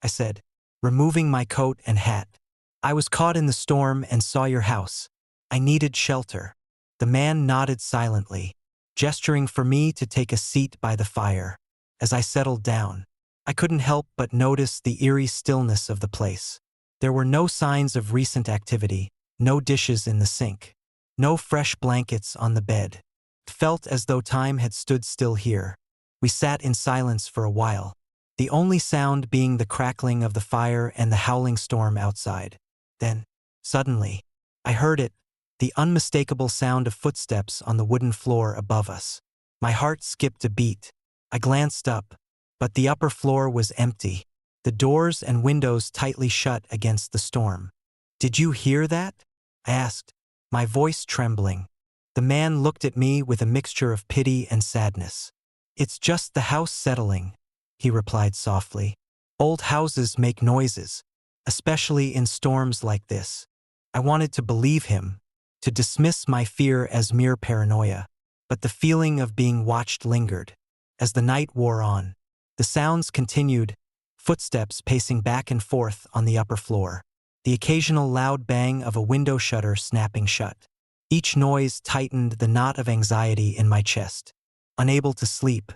A: I said, removing my coat and hat. "I was caught in the storm and saw your house. I needed shelter." The man nodded silently, gesturing for me to take a seat by the fire. As I settled down, I couldn't help but notice the eerie stillness of the place. There were no signs of recent activity, no dishes in the sink, no fresh blankets on the bed. It felt as though time had stood still here. We sat in silence for a while, the only sound being the crackling of the fire and the howling storm outside. Then, suddenly, I heard it, the unmistakable sound of footsteps on the wooden floor above us. My heart skipped a beat. I glanced up, but the upper floor was empty, the doors and windows tightly shut against the storm. "Did you hear that?" I asked, my voice trembling. The man looked at me with a mixture of pity and sadness. "It's just the house settling," he replied softly. "Old houses make noises, especially in storms like this." I wanted to believe him, to dismiss my fear as mere paranoia, but the feeling of being watched lingered. As the night wore on, the sounds continued, footsteps pacing back and forth on the upper floor, the occasional loud bang of a window shutter snapping shut. Each noise tightened the knot of anxiety in my chest. Unable to sleep,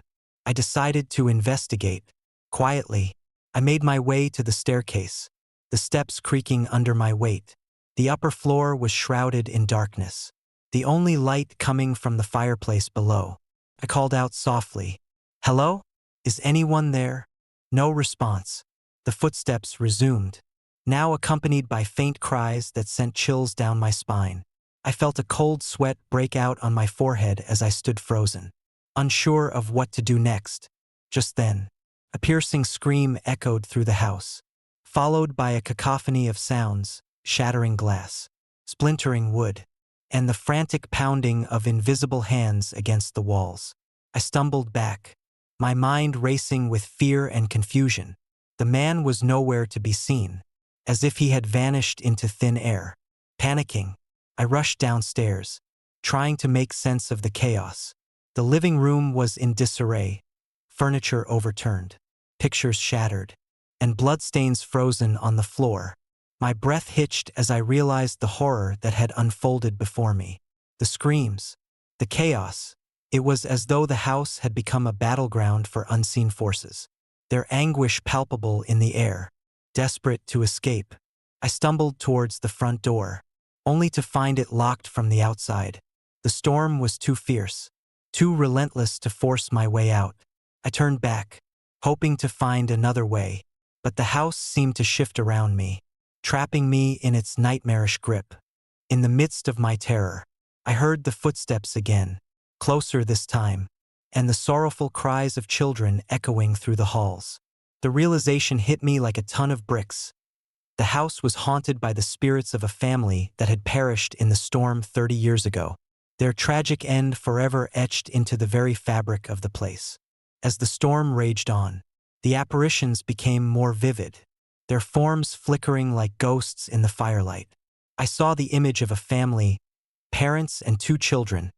A: I decided to investigate. Quietly, I made my way to the staircase, the steps creaking under my weight. The upper floor was shrouded in darkness, the only light coming from the fireplace below. I called out softly, "Hello? Is anyone there?" No response. The footsteps resumed, now accompanied by faint cries that sent chills down my spine. I felt a cold sweat break out on my forehead as I stood frozen, unsure of what to do next. Just then, a piercing scream echoed through the house, followed by a cacophony of sounds, shattering glass, splintering wood, and the frantic pounding of invisible hands against the walls. I stumbled back, my mind racing with fear and confusion. The man was nowhere to be seen, as if he had vanished into thin air. Panicking, I rushed downstairs, trying to make sense of the chaos. The living room was in disarray, furniture overturned, pictures shattered, and bloodstains frozen on the floor. My breath hitched as I realized the horror that had unfolded before me. The screams, the chaos. It was as though the house had become a battleground for unseen forces, their anguish palpable in the air. Desperate to escape, I stumbled towards the front door, only to find it locked from the outside. The storm was too fierce, too relentless to force my way out. I turned back, hoping to find another way, but the house seemed to shift around me, trapping me in its nightmarish grip. In the midst of my terror, I heard the footsteps again, closer this time, and the sorrowful cries of children echoing through the halls. The realization hit me like a ton of bricks. The house was haunted by the spirits of a family that had perished in the storm 30 years ago, their tragic end forever etched into the very fabric of the place. As the storm raged on, the apparitions became more vivid, their forms flickering like ghosts in the firelight. I saw the image of a family, parents and 2 children,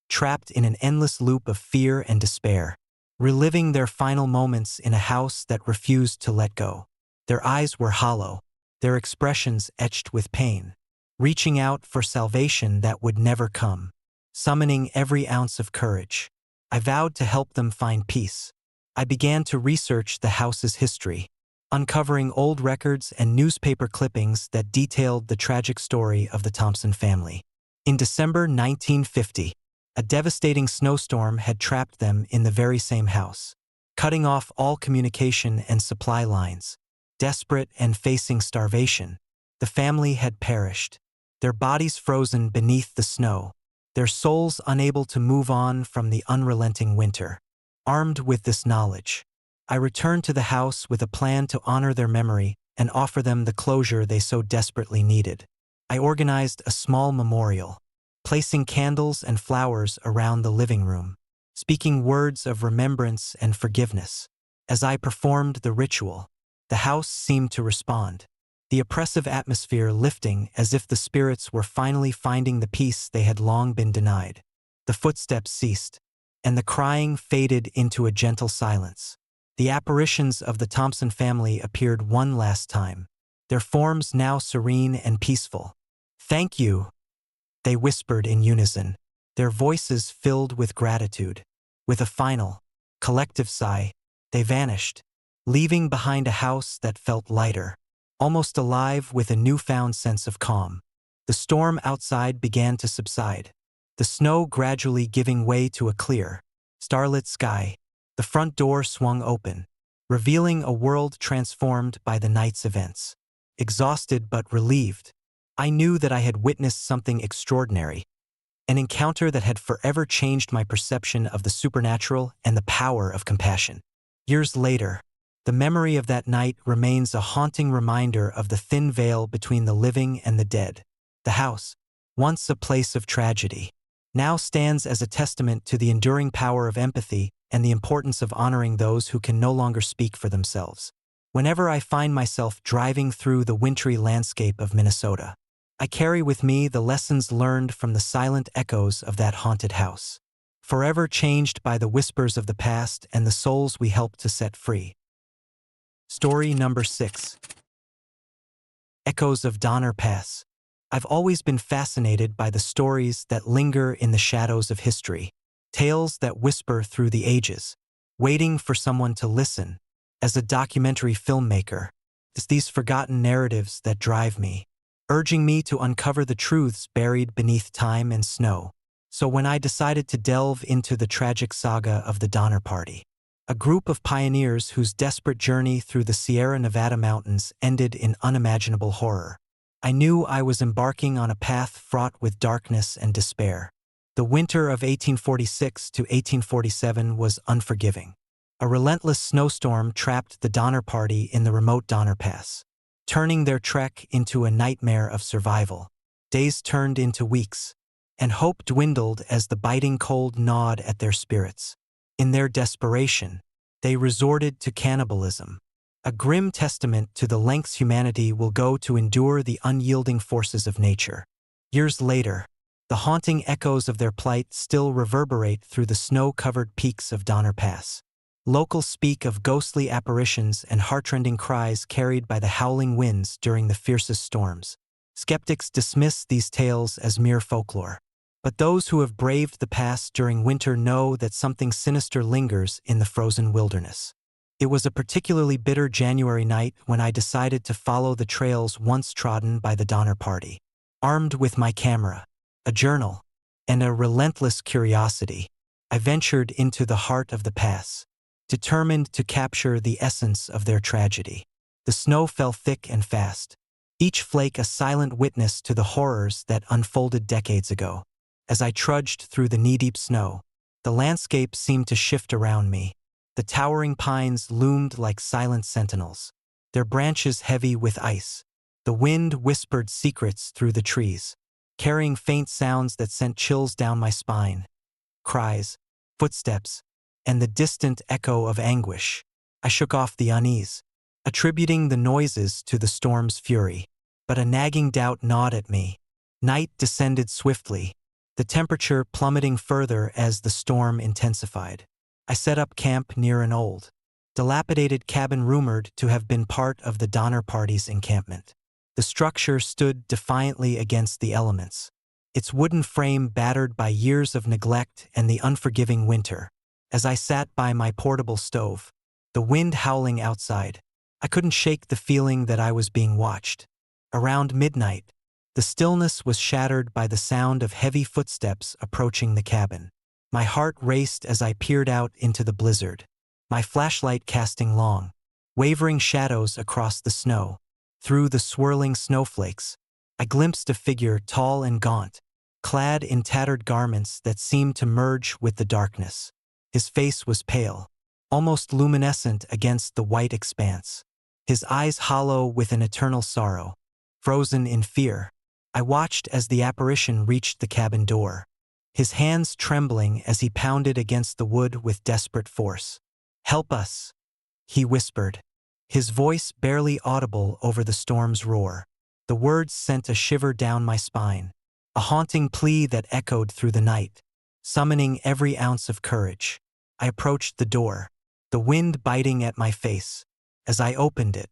A: trapped in an endless loop of fear and despair, reliving their final moments in a house that refused to let go. Their eyes were hollow, their expressions etched with pain, reaching out for salvation that would never come. Summoning every ounce of courage, I vowed to help them find peace. I began to research the house's history, uncovering old records and newspaper clippings that detailed the tragic story of the Thompson family. In December 1950, a devastating snowstorm had trapped them in the very same house, cutting off all communication and supply lines. Desperate and facing starvation, the family had perished, their bodies frozen beneath the snow, their souls unable to move on from the unrelenting winter. Armed with this knowledge, I returned to the house with a plan to honor their memory and offer them the closure they so desperately needed. I organized a small memorial, placing candles and flowers around the living room, speaking words of remembrance and forgiveness. As I performed the ritual, the house seemed to respond, the oppressive atmosphere lifting as if the spirits were finally finding the peace they had long been denied. The footsteps ceased, and the crying faded into a gentle silence. The apparitions of the Thompson family appeared one last time, their forms now serene and peaceful. "Thank you," they whispered in unison, their voices filled with gratitude. With a final, collective sigh, they vanished, leaving behind a house that felt lighter, almost alive with a newfound sense of calm. The storm outside began to subside, the snow gradually giving way to a clear, starlit sky. The front door swung open, revealing a world transformed by the night's events. Exhausted but relieved, I knew that I had witnessed something extraordinary, an encounter that had forever changed my perception of the supernatural and the power of compassion. Years later, the memory of that night remains a haunting reminder of the thin veil between the living and the dead. The house, once a place of tragedy, now stands as a testament to the enduring power of empathy and the importance of honoring those who can no longer speak for themselves. Whenever I find myself driving through the wintry landscape of Minnesota, I carry with me the lessons learned from the silent echoes of that haunted house, forever changed by the whispers of the past and the souls we helped to set free. Story number 6. Echoes of Donner Pass. I've always been fascinated by the stories that linger in the shadows of history, tales that whisper through the ages, waiting for someone to listen. As a documentary filmmaker, it's these forgotten narratives that drive me, urging me to uncover the truths buried beneath time and snow. So when I decided to delve into the tragic saga of the Donner Party, a group of pioneers whose desperate journey through the Sierra Nevada mountains ended in unimaginable horror, I knew I was embarking on a path fraught with darkness and despair. The winter of 1846 to 1847 was unforgiving. A relentless snowstorm trapped the Donner Party in the remote Donner Pass, turning their trek into a nightmare of survival. Days turned into weeks, and hope dwindled as the biting cold gnawed at their spirits. In their desperation, they resorted to cannibalism, a grim testament to the lengths humanity will go to endure the unyielding forces of nature. Years later, the haunting echoes of their plight still reverberate through the snow-covered peaks of Donner Pass. Locals speak of ghostly apparitions and heartrending cries carried by the howling winds during the fiercest storms. Skeptics dismiss these tales as mere folklore, but those who have braved the pass during winter know that something sinister lingers in the frozen wilderness. It was a particularly bitter January night when I decided to follow the trails once trodden by the Donner Party. Armed with my camera, a journal, and a relentless curiosity, I ventured into the heart of the pass, determined to capture the essence of their tragedy. The snow fell thick and fast, each flake a silent witness to the horrors that unfolded decades ago. As I trudged through the knee-deep snow, the landscape seemed to shift around me, The towering pines loomed like silent sentinels, their branches heavy with ice. The wind whispered secrets through the trees, carrying faint sounds that sent chills down my spine. Cries, footsteps, and the distant echo of anguish. I shook off the unease, attributing the noises to the storm's fury. But a nagging doubt gnawed at me. Night descended swiftly, the temperature plummeting further as the storm intensified. I set up camp near an old, dilapidated cabin rumored to have been part of the Donner Party's encampment. The structure stood defiantly against the elements, its wooden frame battered by years of neglect and the unforgiving winter. As I sat by my portable stove, the wind howling outside, I couldn't shake the feeling that I was being watched. Around midnight, the stillness was shattered by the sound of heavy footsteps approaching the cabin. My heart raced as I peered out into the blizzard, my flashlight casting long, wavering shadows across the snow. Through the swirling snowflakes, I glimpsed a figure tall and gaunt, clad in tattered garments that seemed to merge with the darkness. His face was pale, almost luminescent against the white expanse, his eyes hollow with an eternal sorrow. Frozen in fear, I watched as the apparition reached the cabin door, his hands trembling as he pounded against the wood with desperate force. "Help us," he whispered, his voice barely audible over the storm's roar. The words sent a shiver down my spine, a haunting plea that echoed through the night, summoning every ounce of courage. I approached the door, the wind biting at my face. As I opened it,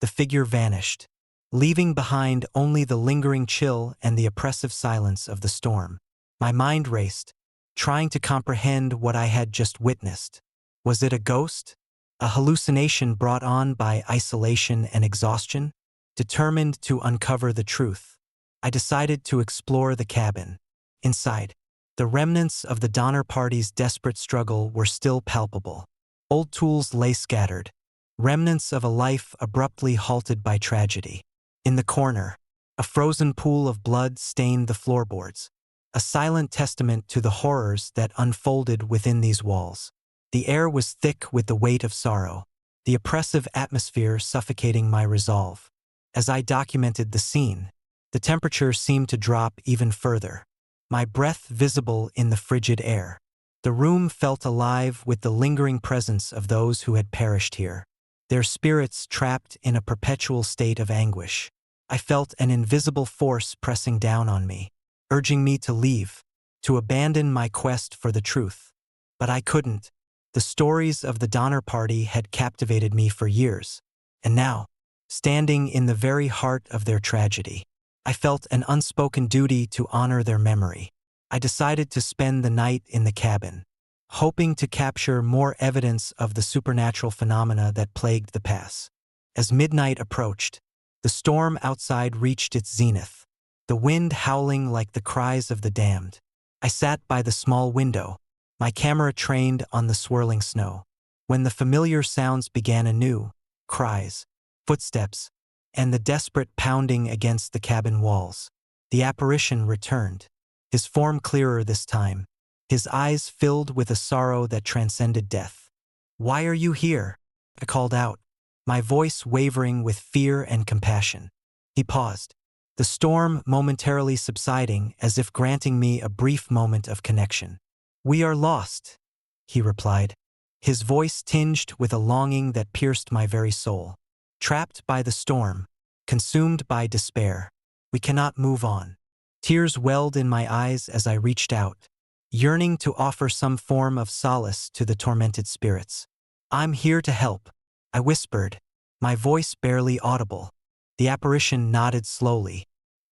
A: the figure vanished, leaving behind only the lingering chill and the oppressive silence of the storm. My mind raced, trying to comprehend what I had just witnessed. Was it a ghost? A hallucination brought on by isolation and exhaustion? Determined to uncover the truth, I decided to explore the cabin. Inside, the remnants of the Donner Party's desperate struggle were still palpable. Old tools lay scattered, remnants of a life abruptly halted by tragedy. In the corner, a frozen pool of blood stained the floorboards, a silent testament to the horrors that unfolded within these walls. The air was thick with the weight of sorrow, the oppressive atmosphere suffocating my resolve. As I documented the scene, the temperature seemed to drop even further, my breath visible in the frigid air. The room felt alive with the lingering presence of those who had perished here, their spirits trapped in a perpetual state of anguish. I felt an invisible force pressing down on me, urging me to leave, to abandon my quest for the truth. But I couldn't. The stories of the Donner Party had captivated me for years, and now, standing in the very heart of their tragedy, I felt an unspoken duty to honor their memory. I decided to spend the night in the cabin, hoping to capture more evidence of the supernatural phenomena that plagued the pass. As midnight approached, the storm outside reached its zenith, the wind howling like the cries of the damned. I sat by the small window, my camera trained on the swirling snow. When the familiar sounds began anew, cries, footsteps, and the desperate pounding against the cabin walls, the apparition returned, his form clearer this time, his eyes filled with a sorrow that transcended death. "Why are you here?" I called out, my voice wavering with fear and compassion. He paused, the storm momentarily subsiding as if granting me a brief moment of connection. "We are lost," he replied, his voice tinged with a longing that pierced my very soul. "Trapped by the storm, consumed by despair, we cannot move on." Tears welled in my eyes as I reached out, yearning to offer some form of solace to the tormented spirits. "I'm here to help," I whispered, my voice barely audible. The apparition nodded slowly,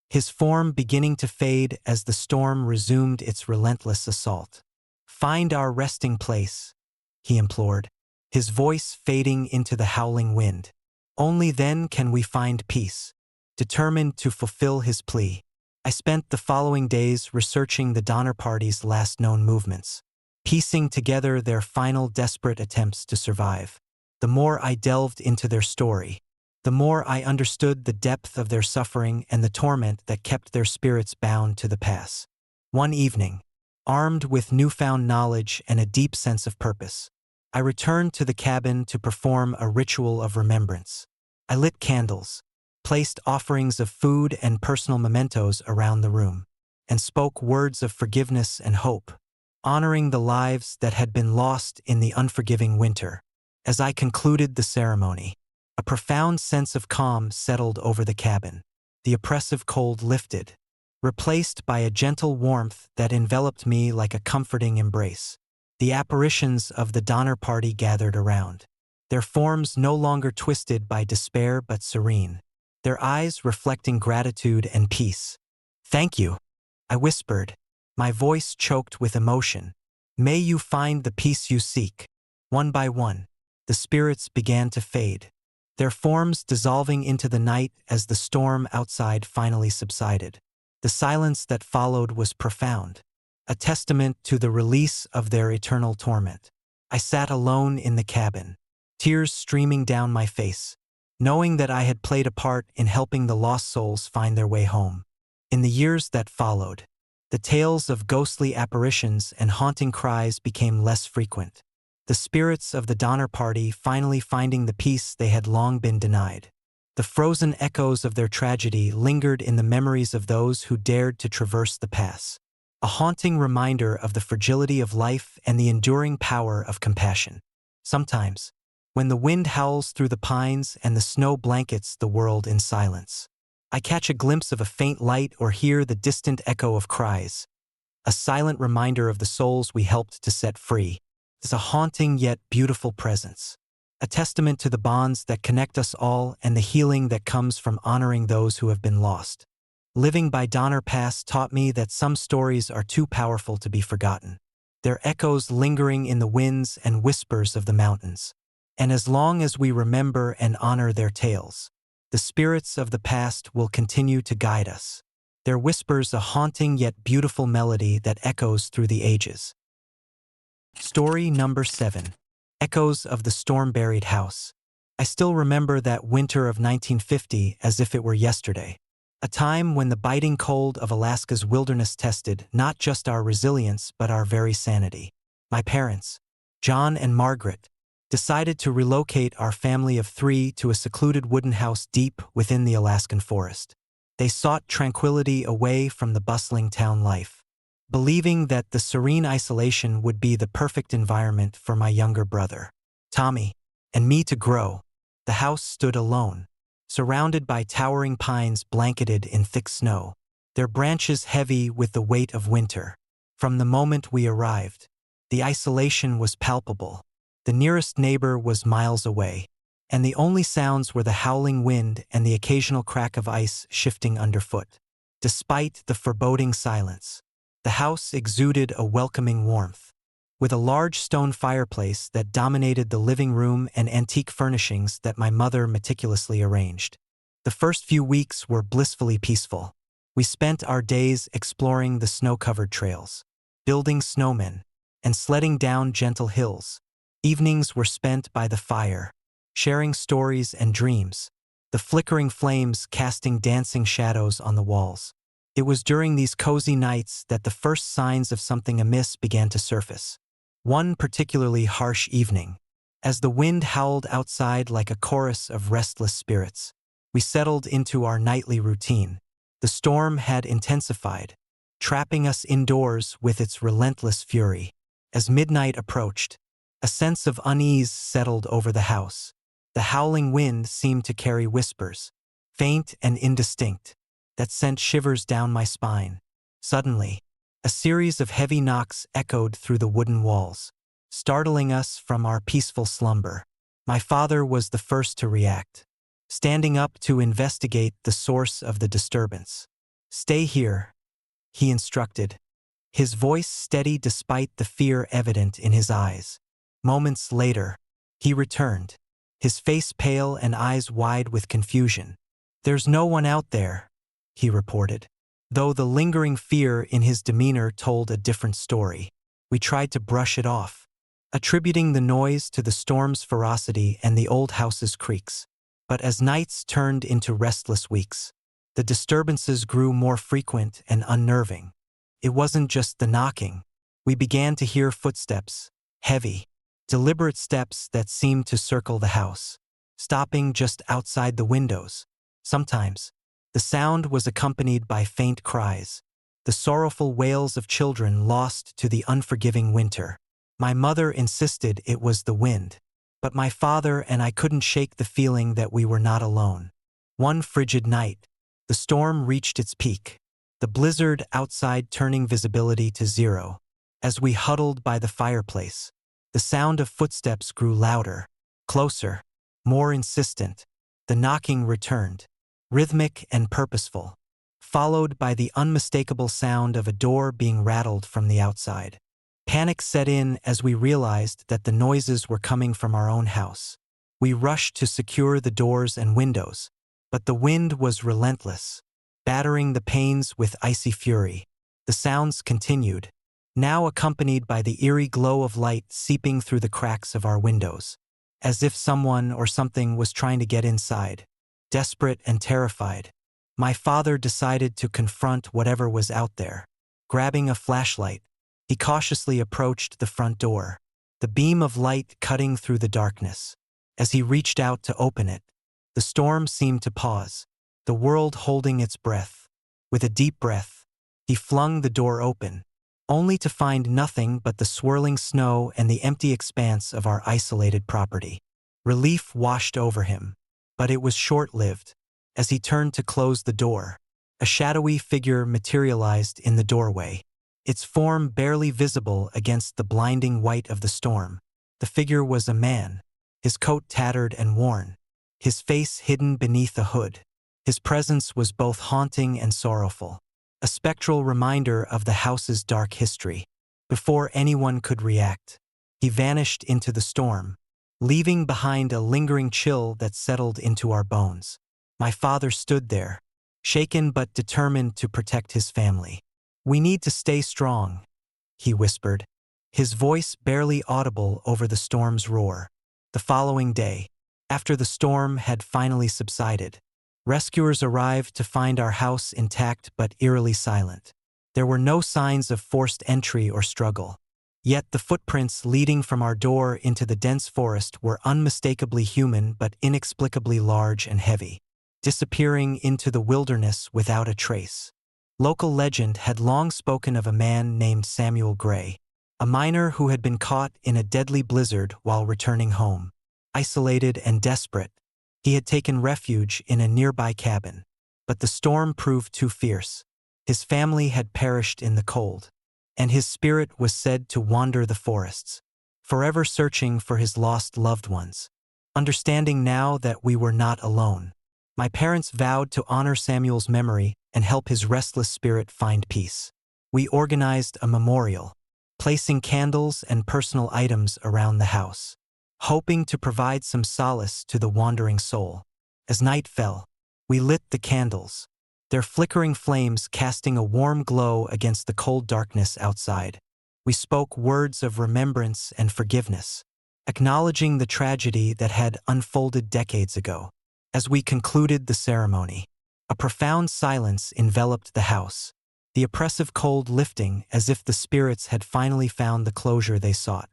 A: his form beginning to fade as the storm resumed its relentless assault. "Find our resting place," he implored, his voice fading into the howling wind. "Only then can we find peace." Determined to fulfill his plea, I spent the following days researching the Donner Party's last known movements, piecing together their final desperate attempts to survive. The more I delved into their story, the more I understood the depth of their suffering and the torment that kept their spirits bound to the pass. One evening, armed with newfound knowledge and a deep sense of purpose, I returned to the cabin to perform a ritual of remembrance. I lit candles, placed offerings of food and personal mementos around the room, and spoke words of forgiveness and hope, honoring the lives that had been lost in the unforgiving winter. As I concluded the ceremony, a profound sense of calm settled over the cabin. The oppressive cold lifted, replaced by a gentle warmth that enveloped me like a comforting embrace. The apparitions of the Donner Party gathered around, their forms no longer twisted by despair but serene, their eyes reflecting gratitude and peace. "Thank you," I whispered, my voice choked with emotion. "May you find the peace you seek." One by one, the spirits began to fade, their forms dissolving into the night as the storm outside finally subsided. The silence that followed was profound, a testament to the release of their eternal torment. I sat alone in the cabin, tears streaming down my face, knowing that I had played a part in helping the lost souls find their way home. In the years that followed, the tales of ghostly apparitions and haunting cries became less frequent, the spirits of the Donner Party finally finding the peace they had long been denied. The frozen echoes of their tragedy lingered in the memories of those who dared to traverse the pass, a haunting reminder of the fragility of life and the enduring power of compassion. Sometimes, when the wind howls through the pines and the snow blankets the world in silence, I catch a glimpse of a faint light or hear the distant echo of cries, a silent reminder of the souls we helped to set free. It's a haunting yet beautiful presence, a testament to the bonds that connect us all and the healing that comes from honoring those who have been lost. Living by Donner Pass taught me that some stories are too powerful to be forgotten, their echoes lingering in the winds and whispers of the mountains. And as long as we remember and honor their tales, the spirits of the past will continue to guide us, their whispers a haunting yet beautiful melody that echoes through the ages. Story number 7. Echoes of the Storm-Buried House. I still remember that winter of 1950 as if it were yesterday, a time when the biting cold of Alaska's wilderness tested not just our resilience but our very sanity. My parents, John and Margaret, decided to relocate our family of 3 to a secluded wooden house deep within the Alaskan forest. They sought tranquility away from the bustling town life, believing that the serene isolation would be the perfect environment for my younger brother, Tommy, and me to grow. The house stood alone, surrounded by towering pines blanketed in thick snow, their branches heavy with the weight of winter. From the moment we arrived, the isolation was palpable. The nearest neighbor was miles away, and the only sounds were the howling wind and the occasional crack of ice shifting underfoot. Despite the foreboding silence, the house exuded a welcoming warmth, with a large stone fireplace that dominated the living room and antique furnishings that my mother meticulously arranged. The first few weeks were blissfully peaceful. We spent our days exploring the snow-covered trails, building snowmen, and sledding down gentle hills. Evenings were spent by the fire, sharing stories and dreams, the flickering flames casting dancing shadows on the walls. It was during these cozy nights that the first signs of something amiss began to surface. One particularly harsh evening, as the wind howled outside like a chorus of restless spirits, we settled into our nightly routine. The storm had intensified, trapping us indoors with its relentless fury. As midnight approached, a sense of unease settled over the house. The howling wind seemed to carry whispers, faint and indistinct, that sent shivers down my spine. Suddenly, a series of heavy knocks echoed through the wooden walls, startling us from our peaceful slumber. My father was the first to react, standing up to investigate the source of the disturbance. "Stay here," he instructed, his voice steady despite the fear evident in his eyes. Moments later, he returned, his face pale and eyes wide with confusion. "There's no one out there," he reported, though the lingering fear in his demeanor told a different story. We tried to brush it off, attributing the noise to the storm's ferocity and the old house's creaks. But as nights turned into restless weeks, the disturbances grew more frequent and unnerving. It wasn't just the knocking. We began to hear footsteps, heavy, deliberate steps that seemed to circle the house, stopping just outside the windows. Sometimes, the sound was accompanied by faint cries, the sorrowful wails of children lost to the unforgiving winter. My mother insisted it was the wind, but my father and I couldn't shake the feeling that we were not alone. One frigid night, the storm reached its peak, the blizzard outside turning visibility to zero. As we huddled by the fireplace, the sound of footsteps grew louder, closer, more insistent. The knocking returned, rhythmic and purposeful, followed by the unmistakable sound of a door being rattled from the outside. Panic set in as we realized that the noises were coming from our own house. We rushed to secure the doors and windows, but the wind was relentless, battering the panes with icy fury. The sounds continued, now accompanied by the eerie glow of light seeping through the cracks of our windows, as if someone or something was trying to get inside. Desperate and terrified, my father decided to confront whatever was out there. Grabbing a flashlight, he cautiously approached the front door, the beam of light cutting through the darkness. As he reached out to open it, the storm seemed to pause, the world holding its breath. With a deep breath, he flung the door open, only to find nothing but the swirling snow and the empty expanse of our isolated property. Relief washed over him, but it was short-lived. As he turned to close the door, a shadowy figure materialized in the doorway, its form barely visible against the blinding white of the storm. The figure was a man, his coat tattered and worn, his face hidden beneath a hood. His presence was both haunting and sorrowful, a spectral reminder of the house's dark history. Before anyone could react, he vanished into the storm, leaving behind a lingering chill that settled into our bones. My father stood there, shaken but determined to protect his family. "We need to stay strong," he whispered, his voice barely audible over the storm's roar. The following day, after the storm had finally subsided, rescuers arrived to find our house intact but eerily silent. There were no signs of forced entry or struggle. Yet the footprints leading from our door into the dense forest were unmistakably human but inexplicably large and heavy, disappearing into the wilderness without a trace. Local legend had long spoken of a man named Samuel Gray, a miner who had been caught in a deadly blizzard while returning home. Isolated and desperate, he had taken refuge in a nearby cabin, but the storm proved too fierce. His family had perished in the cold, and his spirit was said to wander the forests, forever searching for his lost loved ones. Understanding now that we were not alone, my parents vowed to honor Samuel's memory and help his restless spirit find peace. We organized a memorial, placing candles and personal items around the house, hoping to provide some solace to the wandering soul. As night fell, we lit the candles, their flickering flames casting a warm glow against the cold darkness outside. We spoke words of remembrance and forgiveness, acknowledging the tragedy that had unfolded decades ago. As we concluded the ceremony, a profound silence enveloped the house, the oppressive cold lifting as if the spirits had finally found the closure they sought.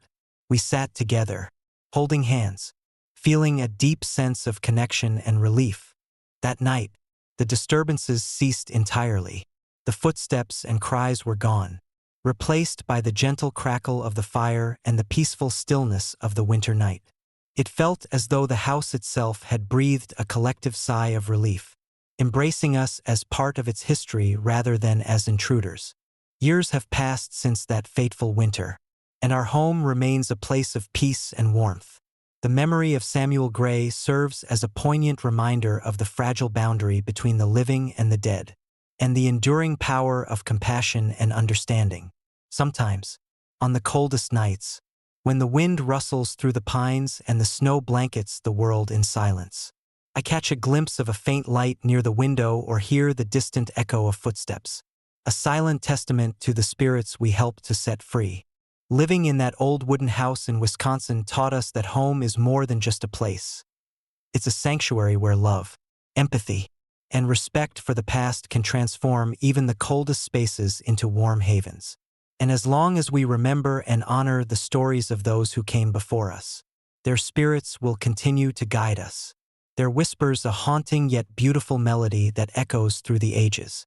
A: We sat together, holding hands, feeling a deep sense of connection and relief. That night, the disturbances ceased entirely. The footsteps and cries were gone, replaced by the gentle crackle of the fire and the peaceful stillness of the winter night. It felt as though the house itself had breathed a collective sigh of relief, embracing us as part of its history rather than as intruders. Years have passed since that fateful winter, and our home remains a place of peace and warmth. The memory of Samuel Gray serves as a poignant reminder of the fragile boundary between the living and the dead, and the enduring power of compassion and understanding. Sometimes, on the coldest nights, when the wind rustles through the pines and the snow blankets the world in silence, I catch a glimpse of a faint light near the window or hear the distant echo of footsteps, a silent testament to the spirits we helped to set free. Living in that old wooden house in Wisconsin taught us that home is more than just a place. It's a sanctuary where love, empathy, and respect for the past can transform even the coldest spaces into warm havens. And as long as we remember and honor the stories of those who came before us, their spirits will continue to guide us. Their whispers a haunting yet beautiful melody that echoes through the ages.